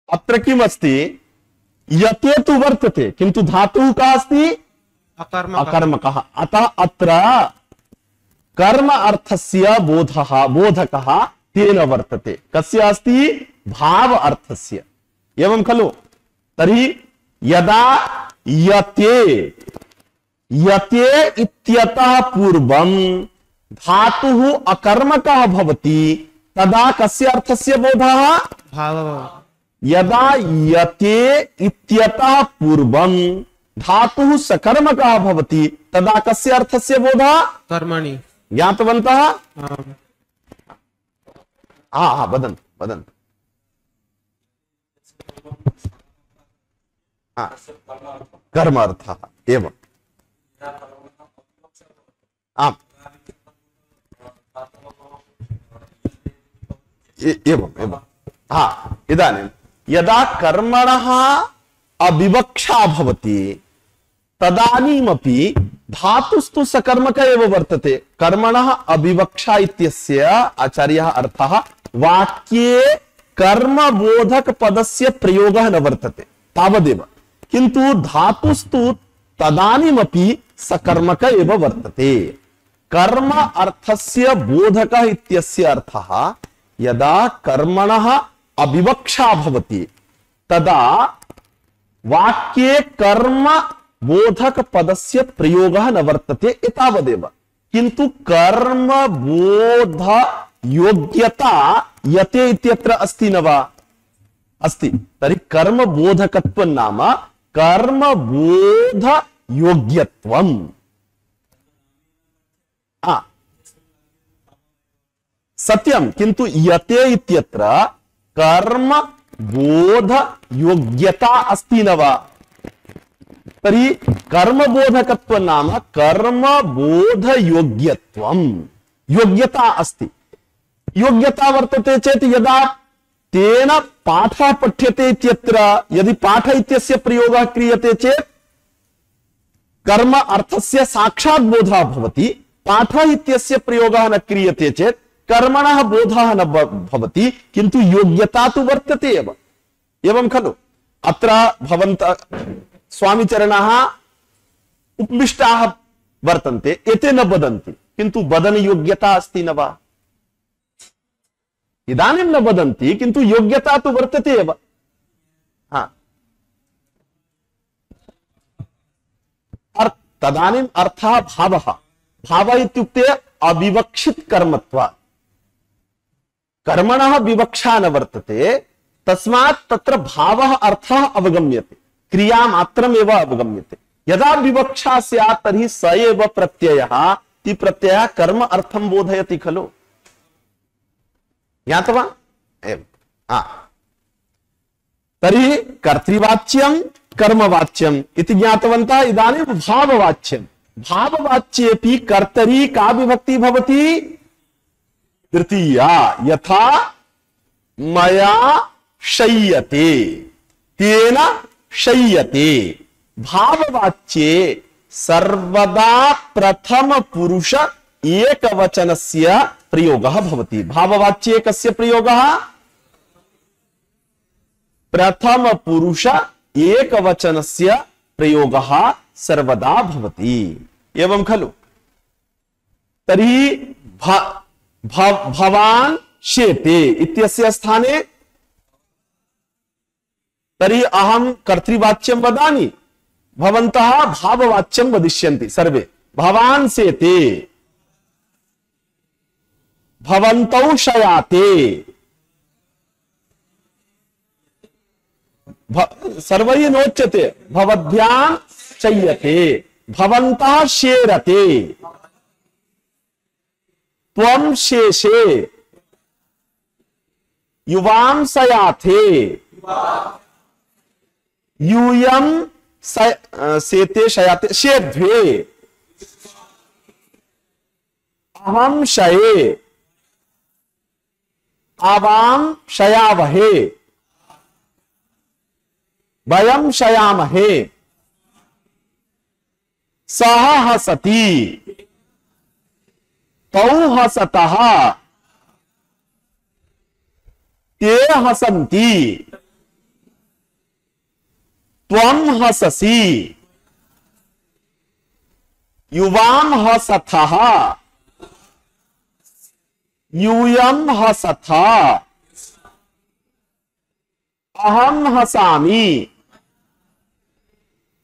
अत्र किम् अस्ति? यते तु वर्तते किन्तु धातुः का अस्ति? अकर्मकः। अतः अत्र कर्म अर्थस्य बोधकः तेन वर्तते। कस्य अस्ति? भाव अर्थस्य। एवं खलु? तर्हि यदा यते इत्यतः पूर्वं धातुः अकर्मकः भवति तदा कस्य अर्थस्य बोधः? भावः। यदा यते इत्यतः पूर्वं धातुः सकर्मकः भवति तदा कस्य अर्थस्य बोधः? कर्मणि। ज्ञातवन्तः? आम्। वदन्तु वदन्तु। कर्मार्थः एवं। आम् एवं। इदानीं यदा कर्मणः अविवक्षा भवति तदानीमपि धातुस्तु सकर्मक एव वर्तते। कर्मणः अविवक्षा इत्यस्य आचार्यः अर्थः वाक्ये कर्मबोधक पदस्य प्रयोगः न वर्तते तावदेव, किन्तु धातुस्तु तदानीमपि सकर्मक एव वर्तते। कर्म अर्थस्य बोधकः इत्यस्य अर्थः यदा कर्मणः अविवक्षा भवति तदा वाक्ये कर्म बोधक पदस्य प्रयोगः न वर्तते एतावदेव, किन्तु कर्म बोध योग्यता यते इत्यत्र अस्ति न वा? अस्ति। तर्हि कर्म बोधकत्वं नाम कर्म बोध योग्यत्वम्। सत्यं, किन्तु यते इत्यत्र कर्म बोध योग्यता अस्ति न वा? तर्हि कर्म बोधकत्व नाम कर्म बोध योग्यत्वम्। योग्यता अस्ति। योग्यता वर्तते चेत् यदा तेन पाठः पठ्यते इत्यत्र यदि पाठ इत्यस्य प्रयोगः क्रियते चेत् कर्म अर्थस्य साक्षात् बोधः भवति। पाठ इत्यस्य प्रयोगः न क्रियते चेत् कर्मणः बोधः न भवति, किन्तु योग्यता तु वर्तते एव। एवं खलु? अत्र भवन्तः स्वामीचरणाः उपविष्टाः वर्तन्ते, एते न वदन्ति, किन्तु वदन योग्यता अस्ति न वा? इदानीं न वदन्ति, किन्तु योग्यता तु वर्तते एव। तदानीम् अर्थः भावः। भावः इत्युक्ते अविवक्षित कर्मत्वात्। कर्मणः विवक्षा न वर्तते, तस्मात् तत्र भावः अर्थः अवगम्यते, क्रिया मात्रमेव अवगम्यते। यदा विवक्षा स्यात् तर्हि स एव प्रत्ययः, ति प्रत्ययः कर्म अर्थं बोधयति खलु? ज्ञातवान्? एवं। तर्हि कर्तृवाच्यं कर्मवाच्यम् इति ज्ञातवन्तः। इदानीं भाववाच्यं। भाववाच्येऽपि कर्तरि का विभक्ति भवति? तृतीया। यथा मया शय्यते तेन शय्यते। भाववाच्ये सर्वदा प्रथम पुरुष एकवचनस्य प्रयोगः भवति। भाववाच्ये कस्य प्रयोगः? प्रथम पुरुष एक वचनस्य प्रयोगः सर्वदा भवति एवं खलु। तर्हि भवान् शेते इत्यस्य स्थाने तर्हि अहं कर्तृवाच्यं वदामि, भवन्तः भाववाच्यं वदिष्यन्ति सर्वे। भवान् शेते, भवन्तौ शयाते, सर्वैः नोच्यते, भवद्भ्यां शय्यते, भवन्तः शेरते, त्वं शेषे, युवां शयाथे, यूयं सेते शयाते शेध्वे, अहं शये, आवां शयावहे, वयं शयामहे, सः हसति, तौ हसतः, ते हसन्ति, त्वं हससि, युवां हसथः, यूयं हसथ, अहं हसामि,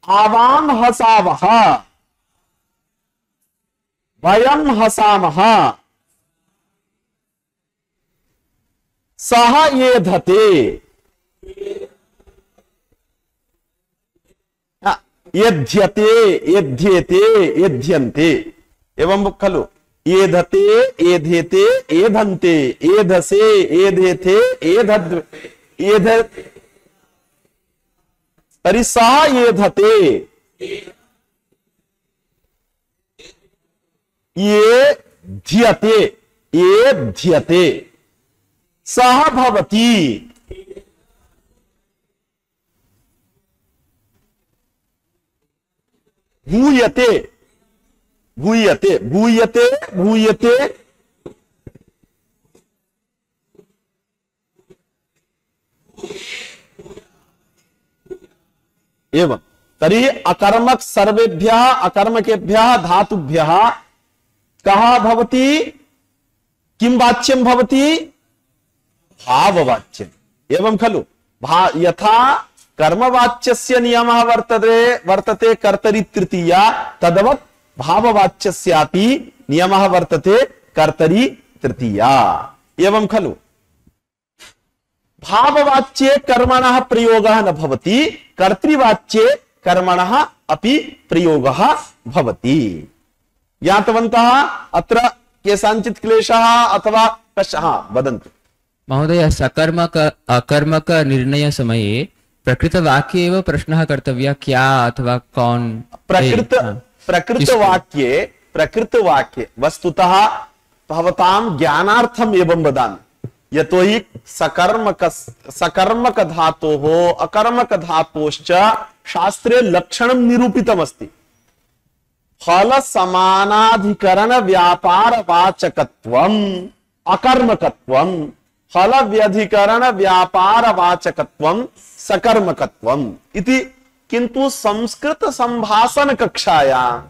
आवां हसावः, वयं हसामः, सः येधते, येध्यते, येध्येते, येध्यन्ते एवं खलु। येधते, येधेते, येधन्ते, येधसे, येधेथे, येधद्, येध, तर्हि सः येधते, ये ध्यते, ये ध्यते, सः भवति, भूयते, भूयते, भूयते, भूयते, एवं। तर्हि अकर्मक सर्वेभ्यः अकर्मकेभ्यः धातुभ्यः कः भवति, किं वाच्यं भवति, भाववाच्यम् एवं खलु। यथा कर्मवाच्यस्य नियमः वर्तते कर्तरि तृतीया, तद्वत् भाववाच्यस्यापि नियमः वर्तते कर्तरि तृतीया एवं खलु। भाववाच्ये कर्मणः प्रयोगः न भवति, कर्तृवाच्ये कर्मणः अपि प्रयोगः भवति। ज्ञातवन्तः अत्र केषाञ्चित् क्लेशः अथवा कष्टः वदन्तु महोदय। सकर्मक अकर्मक निर्णय समये प्रकृतवाक्ये एव प्रश्नः कर्तव्यः, क्या अथवा कौन। प्रकृतवाक्ये वस्तुतः भवतां ज्ञानार्थम् एवं वदामि, यतोहि सकर्मक धातोः अकर्मक धातोश्च शास्त्रे लक्षणं निरूपितमस्ति। फल समानाधिकरण व्यापार वाचकत्वम् अकर्मकत्वम्, फल व्यधिकरण व्यापार वाचकत्वम् सकर्मकत्वम् इति। किन्तु संस्कृत संभाषण कक्षायाम्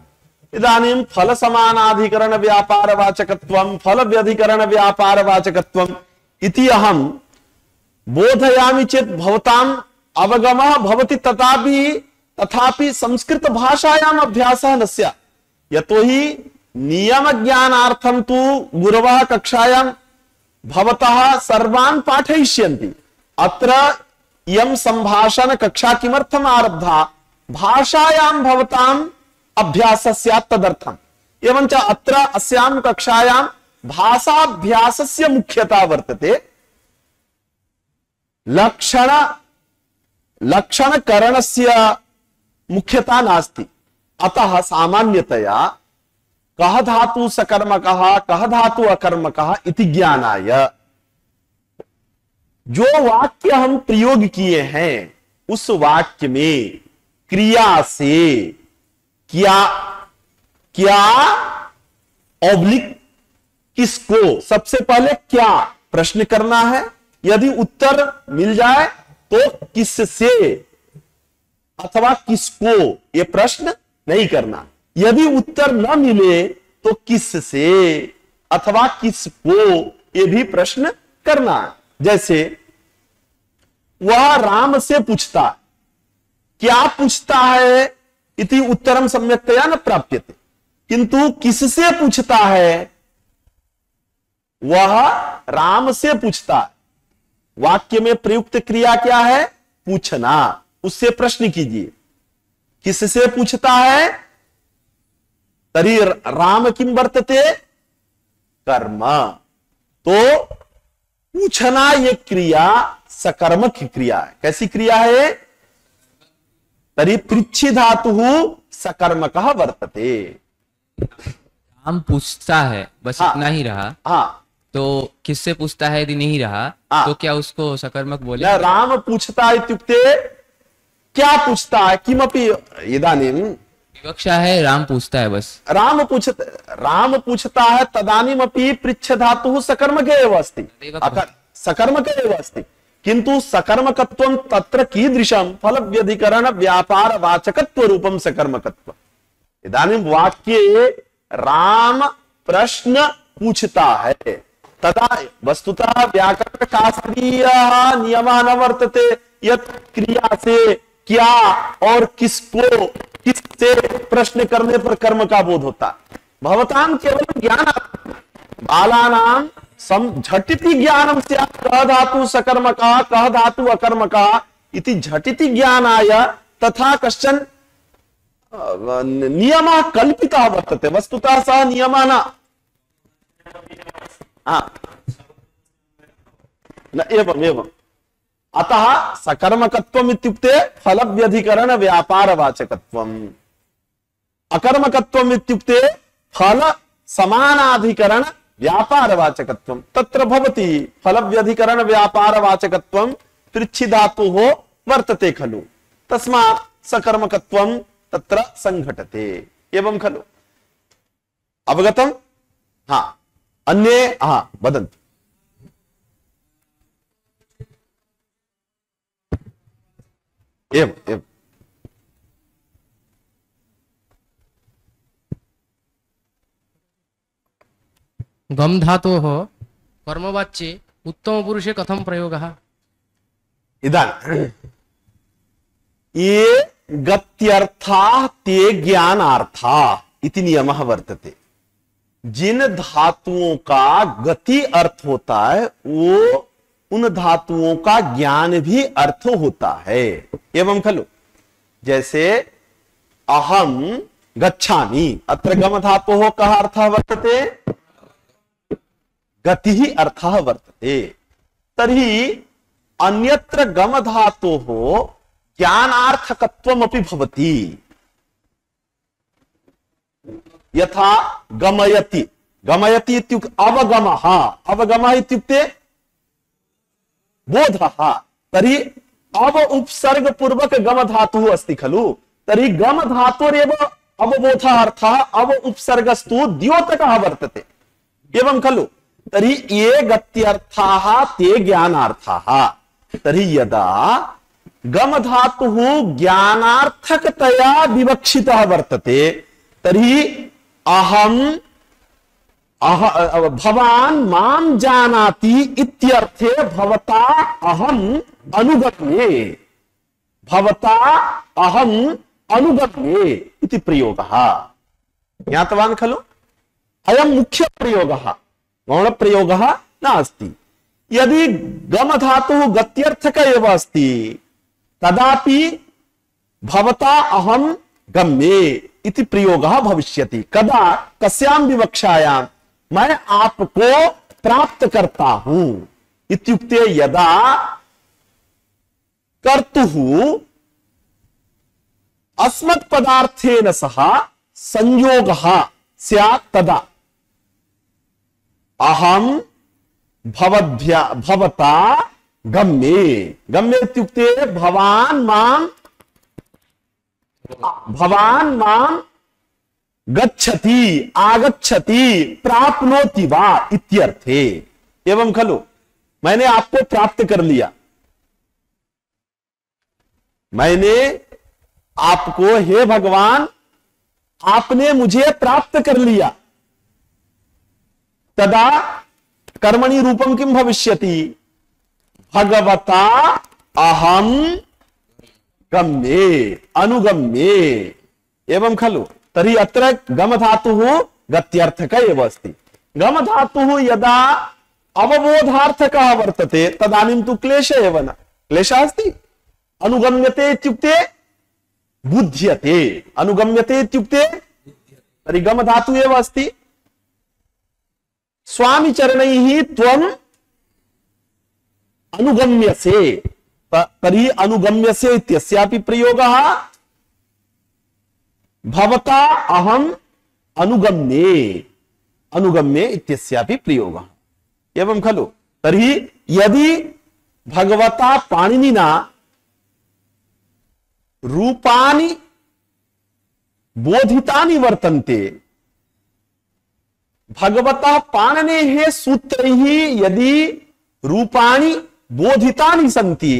इदानीं फल समानाधिकरण व्यापार वाचकत्वम् फल व्यधिकरण व्यापार वाचकत्वम् इति अहं बोधयामि चेत् भवताम् अवगमः भवति, तथापि संस्कृत भाषायाम् अभ्यासः न स्यात्। यतोहि नियम ज्ञानार्थं तु गुरवः कक्षायां भवतः सर्वान् पाठयिष्यन्ति। अत्र इयं संभाषण कक्षा किमर्थम् आरब्धा, भाषायां भवताम् अभ्यासः स्यात् तदर्थम्। एवञ्च अत्र अस्यां कक्षायां भाषाभ्यासस्य मुख्यता वर्तते, लक्षणकरणस्य मुख्यता नास्ति। अतः सामान्यतया कः धातु सकर्मकः कः धातु अकर्मकः इति ज्ञानाय जो वाक्य हम प्रयोग किए हैं उस वाक्य में क्रिया से क्या ऑब्लिक किसको, सबसे पहले क्या प्रश्न करना है। यदि उत्तर मिल जाए तो किससे अथवा किसको ये प्रश्न नहीं करना। यदि उत्तर न मिले तो किससे अथवा किसको ये भी प्रश्न करना है। जैसे वह राम से पूछता है, क्या पूछता है, इति उत्तरम सम्यक्तया न प्राप्यते, किंतु किससे पूछता है, वह राम से पूछता है। वाक्य में प्रयुक्त क्रिया क्या है, पूछना। उससे प्रश्न कीजिए, किससे पूछता है, तरी राम किम वर्तते, कर्म। तो पूछना ये क्रिया सकर्मक क्रिया है। कैसी क्रिया है, तरी पृच्छि धातु सकर्मक वर्तते। हम पूछता है बस, हाँ, इतना ही रहा। हाँ, तो किससे पूछता है यदि नहीं रहा हाँ, तो क्या उसको सकर्मक बोले? न राम पूछता इत्युक्ते क्या पूछता है, किमपि इदानीं विवक्षा है राम पूछता है बस। राम पूछता है तदानीमपि पृच्छ धातुः सकर्मके एव अस्ति, सकर्मके एव अस्ति, किंतु सकर्मकत्वं तत्र कीदृशं, फलव्यधिकरण व्यापार वाचकत्व रूपं सकर्मकत्व। इदानीं वाक्ये राम प्रश्न पूछता है, तदा वस्तुतः व्याकरण शास्त्रीयः नियमः न वर्तते यत् क्रिया से क्या और किसको किससे प्रश्न करने पर कर्म का बोध होता। भवतां केवल ज्ञान, बालानां झटिति ज्ञानम स्यात्, कः धातु सकर्मकः कः धातु अकर्मकः इति झटिति ज्ञानाय तथा कश्चन नियमः कल्पितः वर्तते। वस्तुतः सः नियमः न एवं एवं। अतः सकर्मकत्वम इत्युक्ते फलव्यधिकरण व्यापार वाचकत्वम, अकर्मकत्वम इत्युक्ते फल समानाधिकरण व्यापार वाचकत्वम। तत्र भवति फलव्यधिकरण व्यापार वाचकत्वम पृच्छि धातुः वर्तते खलु, तस्मात् सकर्मकत्वम तत्र संघटते। एवं खलु, अवगतम्? हाँ, अन्ये हाँ वदन्तु। एवं एवं। गम धातोः कर्मवाच्ये उत्तम पुरुषे कथम प्रयोगः? इदानीं ये गत्यर्थाः ते ज्ञानार्थाः इति नियमः वर्तते। जिन धातुओं का गति अर्थ होता है वो उन धातुओं का ज्ञान भी अर्थ होता है। एवं खलु, जैसे अहम गच्छामि, अत्र गम धातोः कः अर्थः वर्तते, गति ही अर्थः वर्तते। तर्हि अन्यत्र गम धातोः ज्ञानार्थकत्वमपि भवति। यथा गमयति, गमयति इत्युक्ते अवगमः, अवगमः इत्युक्ते बोधः। तर्हि अव उपसर्ग पूर्वक गम धातुः अस्ति खलु, तर्हि गम धातोरेव अवबोधः अर्थः, अव उपसर्गस्तु द्योतकः वर्तते। एवं खलु, तर्हि ये गत्यर्थाः ते ज्ञानार्थाः। तर्हि यदा गम धातुः ज्ञानार्थकतया विवक्षितः वर्तते तर्हि अहम भवान माम जानाति इत्यर्थे भवता अहम अनुगम्ये, भवता अहम अनुगम्ये इति प्रयोगः। ज्ञातवान् खलु? अयं मुख्य प्रयोगः, गौण प्रयोगः नास्ति। यदि गम धातुः गत्यर्थक एव अस्ति तदापि भवता अहम गम्ये इति प्रयोगः भविष्यति। कदा? कस्यां विवक्षायां? मैं आपको प्राप्त करता हूं इत्युक्ते यदा कर्तुः अस्मत् पदार्थेन सह संयोगः स्यात् तदा अहम भवता गम्ये। गम्ये इत्युक्ते भवान माम गच्छति, आगच्छति, प्राप्नोति वा इत्यर्थे। एवं खलु, मैंने आपको प्राप्त कर लिया। मैंने आपको, हे भगवान, आपने मुझे प्राप्त कर लिया, तदा कर्मणि रूपम किम भविष्यति, भगवता अहम गम्ये अनुगम्ये एवं खलु। तर्हि अत्र गम धातुः गत्यर्थक एव अस्ति। गम धातुः यदा अवबोधार्थकः वर्तते तदानीं तु क्लेश एव न, क्लेशः अस्ति। अनुगम्यते इत्युक्ते बुध्यते, अनुगम्यते इत्युक्ते तर्हि गम धातु एव अस्ति। स्वामी चरणैः त्वम् अनुगम्यसे, तर्हि अनुगम्यसे इत्यस्यापि प्रयोगः, भवता अहम् अनुगम्ये, अनुगम्ये इत्यस्यापि प्रयोगः एवं खलु। तर्हि यदि भगवता पाणिनिना रूपाणि बोधितानि वर्तन्ते, भगवता पाणिनेः सूत्रैः यदि रूपाणि बोधितानि सन्ति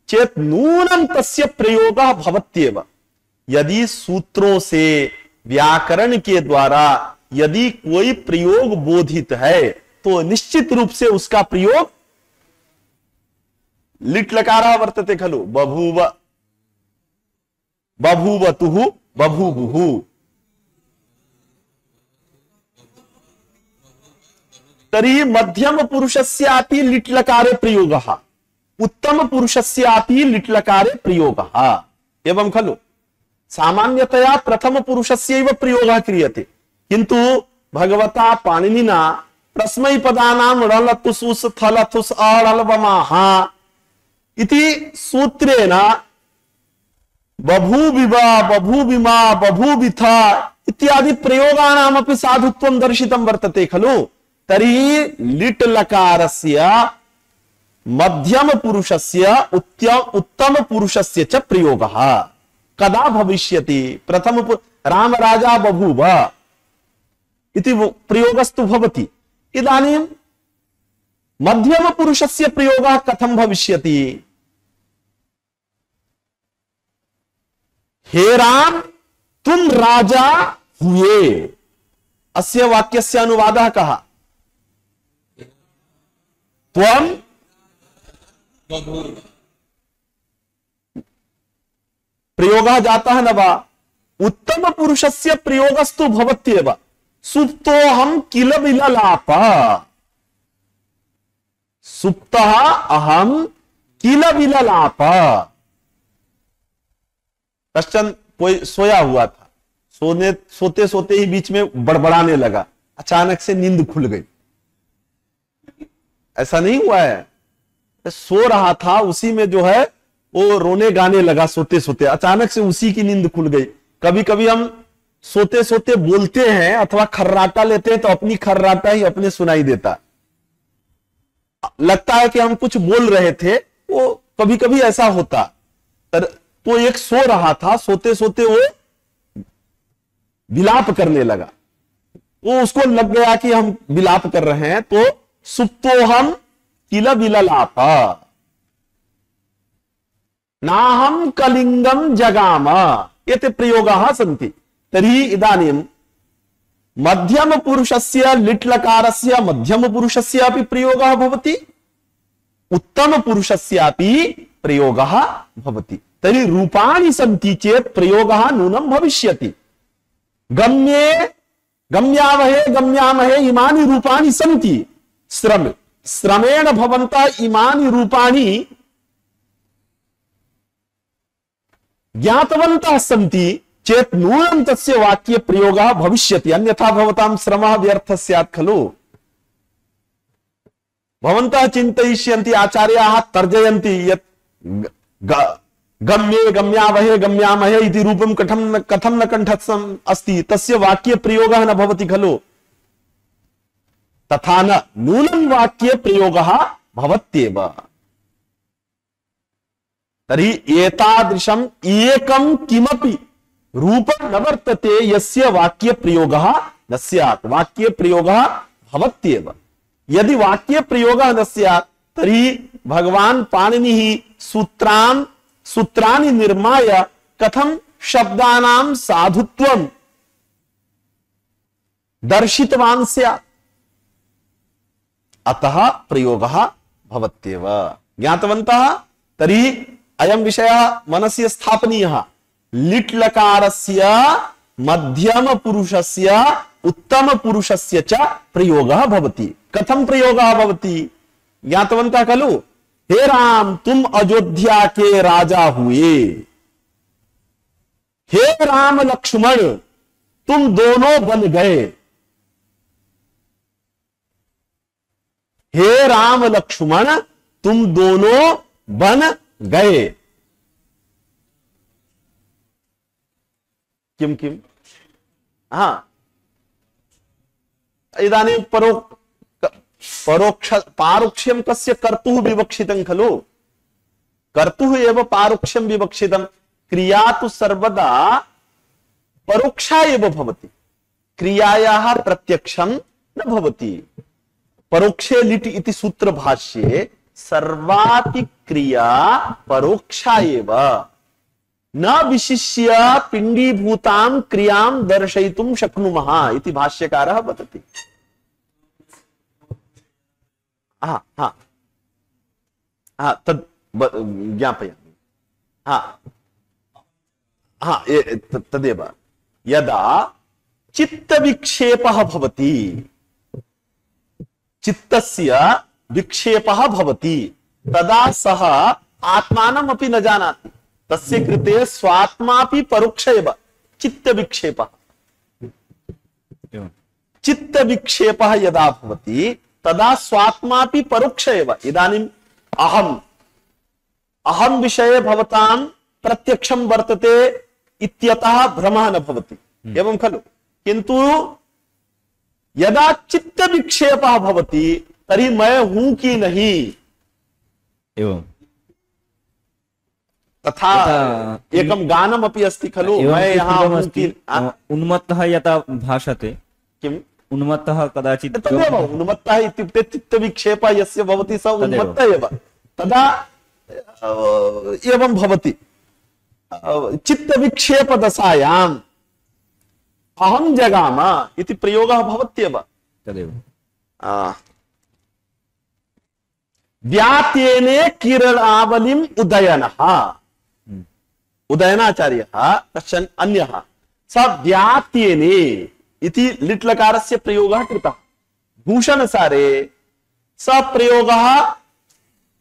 चेत नूनं तस्य प्रयोगः भवत्येव। यदि सूत्रों से, व्याकरण के द्वारा यदि कोई प्रयोग बोधित है तो निश्चित रूप से उसका प्रयोग लिट लकारः वर्तते खलु। बभूव, बभूवतुः, बभूवुः। तर्हि मध्यम पुरुषस्यापि लिट् लकारे प्रयोगः, उत्तम पुरुषस्यापि लिट् लकारे प्रयोगः एवं खलु। सामान्यतया प्रथम पुरुषस्यैव प्रयोगः क्रियते, किन्तु भगवता पाणिनिना प्रस्मैपदानां रलतुसुस् थलथुस् अळल्वमाः इति सूत्रेण बभूविवा, बभूविमा, बभूविथ इत्यादि प्रयोगानामपि साधुत्वं दर्शितं वर्तते खलु। तर्हि लिट् लकारस्य मध्यम पुरुषस्य उत्तम पुरुषस्य च प्रयोगः कदा भविष्यति? प्रथम राम राजा बभूव इति प्रयोगस्तु भवति। इदानीं मध्यम पुरुषस्य प्रयोगः कथं भविष्यति? हे राम तुम राजा हुए, अस्य वाक्यस्य अनुवादः कः? त्वं प्रयोगः जातः न वा? उत्तम पुरुषस्य प्रयोगस्तु भवत्येव। सुप्तोऽहं किल विललाप, सुप्तः अहं किल विललाप। कश्चन कोई सोया हुआ था, सोते सोते ही बीच में बड़बड़ाने लगा, अचानक से नींद खुल गई। ऐसा नहीं हुआ है, सो रहा था, उसी में जो है वो रोने गाने लगा सोते सोते, अचानक से उसी की नींद खुल गई। कभी कभी हम सोते सोते बोलते हैं अथवा खर्राटा लेते हैं तो अपनी खर्राटा ही अपने सुनाई देता, लगता है कि हम कुछ बोल रहे थे, वो कभी कभी ऐसा होता। तो एक सो रहा था, सोते सोते वो विलाप करने लगा, वो उसको लग गया कि हम विलाप कर रहे हैं, तो सुप्तोहम किल विललाप नाहम कलिंगम जगाम एते प्रयोगाः सन्ति। तर्हि इदानीं मध्यम पुरुषस्य लिट् लकारस्य मध्यम पुरुषस्यापि प्रयोगः भवति, उत्तम पुरुषस्यापि प्रयोगः भवति। तर्हि रूपाणि सन्ति चेत् प्रयोगः नूनं भविष्यति। गम्ये गम्यावहे गम्यामहे इमानि रूपाणि सन्ति, श्रमेण भवन्तः इमानि रूपाणि ज्ञातवन्तः सन्ति चेत् नूनं तस्य वाक्ये प्रयोगः भविष्यति, अन्यथा भवतां श्रमः व्यर्थः स्यात् खलु। भवन्तः चिन्तयिष्यन्ति, आचार्याः तर्जयन्ति यत् गम्ये गम्यावहे गम्यामहे इति रूपं कथं न कंठस्थम् अस्ति, तस्य वाक्ये प्रयोगः न भवति खलु। तथा न नूनं वाक्ये प्रयोगः भवत्येव। तर्हि एतादृशम् एकं किमपि रूपं न वर्तते यस्य वाक्ये प्रयोगः न स्यात्, वाक्ये प्रयोगः भवत्येव। यदि वाक्ये प्रयोगः न स्यात् तर्हि भगवान् पाणिनिः सूत्रान् सूत्राणि निर्माय कथम शब्दानां साधुत्वं दर्शितवान् स्यात्, अतः प्रयोगः भवत्येव। ज्ञातवन्तः? तर्हि अयं विषयः मनसि स्थापनीयः। लिट् लकारस्य मध्यम पुरुषस्य उत्तम पुरुषस्य च प्रयोगः भवति। कथं प्रयोगः भवति? ज्ञातवन्तः खलु? हे राम, तुम अयोध्या के राजा हुए। हे राम लक्ष्मण, तुम दोनों बन गए। हे राम लक्ष्मण, तुम दोनों बन गए। किम किम? हाँ, इदानीं परोक्ष पारुक्ष्यं कस्य कर्तुः विवक्षितं खलु? कर्तुः एव पारुक्ष्यं विवक्षितं। क्रिया तु सर्वदा परोक्षा एव भवति, क्रियायाः प्रत्यक्षं न भवति। परोक्षे लिट् इति सूत्र भाष्ये सर्वापि क्रिया परोक्षा एव, न विशिष्य पिंडीभूतां क्रियां दर्शयितुं शक्नुमः इति भाष्यकारः वदति। तद् ज्ञापयामि। तदेव, यदा चित्तविक्षेपः भवति, चित्तस्य विक्षेपः भवति, तदा सः आत्मानमपि न जानाति। तस्य कृते स्वात्मापि परोक्ष एव चित्तविक्षेपः। चित्तविक्षेपः यदा भवति तदा स्वात्मापि परोक्ष एव। इदानीम् अहं विषये भवतां प्रत्यक्षं वर्तते इत्यतः भ्रमः न भवति, एवं खलु? किन्तु यदा चित्त विक्षेपः भवति तर्हि मैं हूं कि नहीं, एवं तथा एकं गानमपि अस्ति खलु, मैं यहाँ हूं कि उन्मत्तः यथा भाषते, किम् उन्मत्तः कदाचित् तदेव उन्मत्तः इत्युक्ते चित्तविक्षेपः यस्य भवति स उन्मत्तः एव। तदा एवं भवति। चित्तविक्षेपदशायाम् अहं जगाम इति प्रयोगः भवत्येव। तदेव व्यात्येने किरणावलिम् उदयनः, उदयनाचार्यः कश्चन अन्यः, स व्यात्येने इति लिट् लकारस्य प्रयोगः कृतः। भूषणसारे स प्रयोगः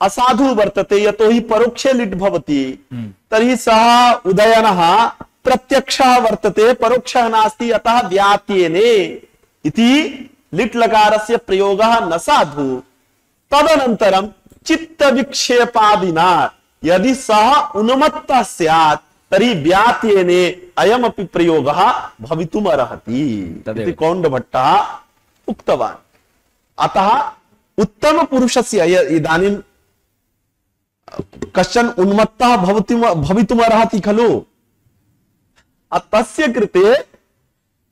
असाधु वर्तते, यतो हि परोक्षे लिट् भवति। तर्हि सः उदयनः प्रत्यक्षः वर्तते, परोक्षः नास्ति, अतः व्यात्येने इति लिट् लकारस्य प्रयोगः न साधु। तदनन्तरं चित्तविक्षेपादिना यदि सः उन्मत्तः स्यात् तर्हि व्यात्येने अयमपि प्रयोगः भवितुम् अर्हति इति कौण्डभट्टः उक्तवान्। अतः उत्तम पुरुषस्य इदानीं कश्चन उन्मत्तः भवितुम् अर्हति खलु, तस्य कृते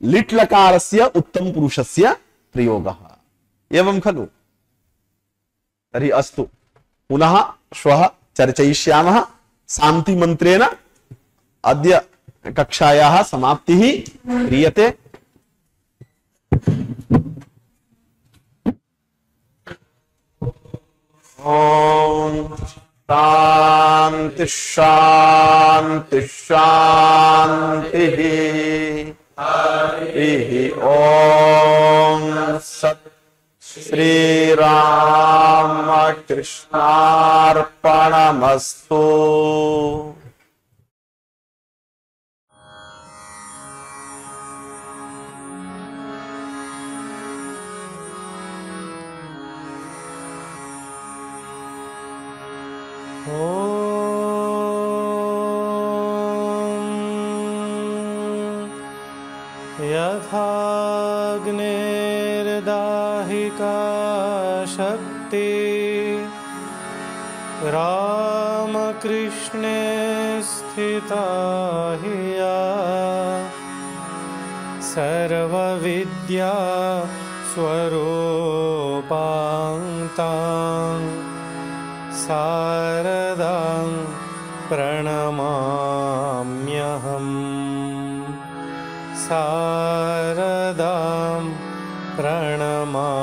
लिट् लकारस्य उत्तम पुरुषस्य प्रयोगः, एवं खलु? तर्हि अस्तु, पुनः श्वः चर्चयिष्यामः। शान्ति मन्त्रेण अद्य कक्षायाः समाप्तिः क्रियते। ॐ शान्ति शान्ति शान्तिः। हरिः ॐ। सत् श्री राम कृष्णार्पणमस्तु। यथाग्नेर्दाहिका शक्ति रामकृष्णे स्थिता हिया सर्वविद्या स्वरूपां तां शारदां प्रणमाम्यहम् शारदां प्रणमाम्यहम्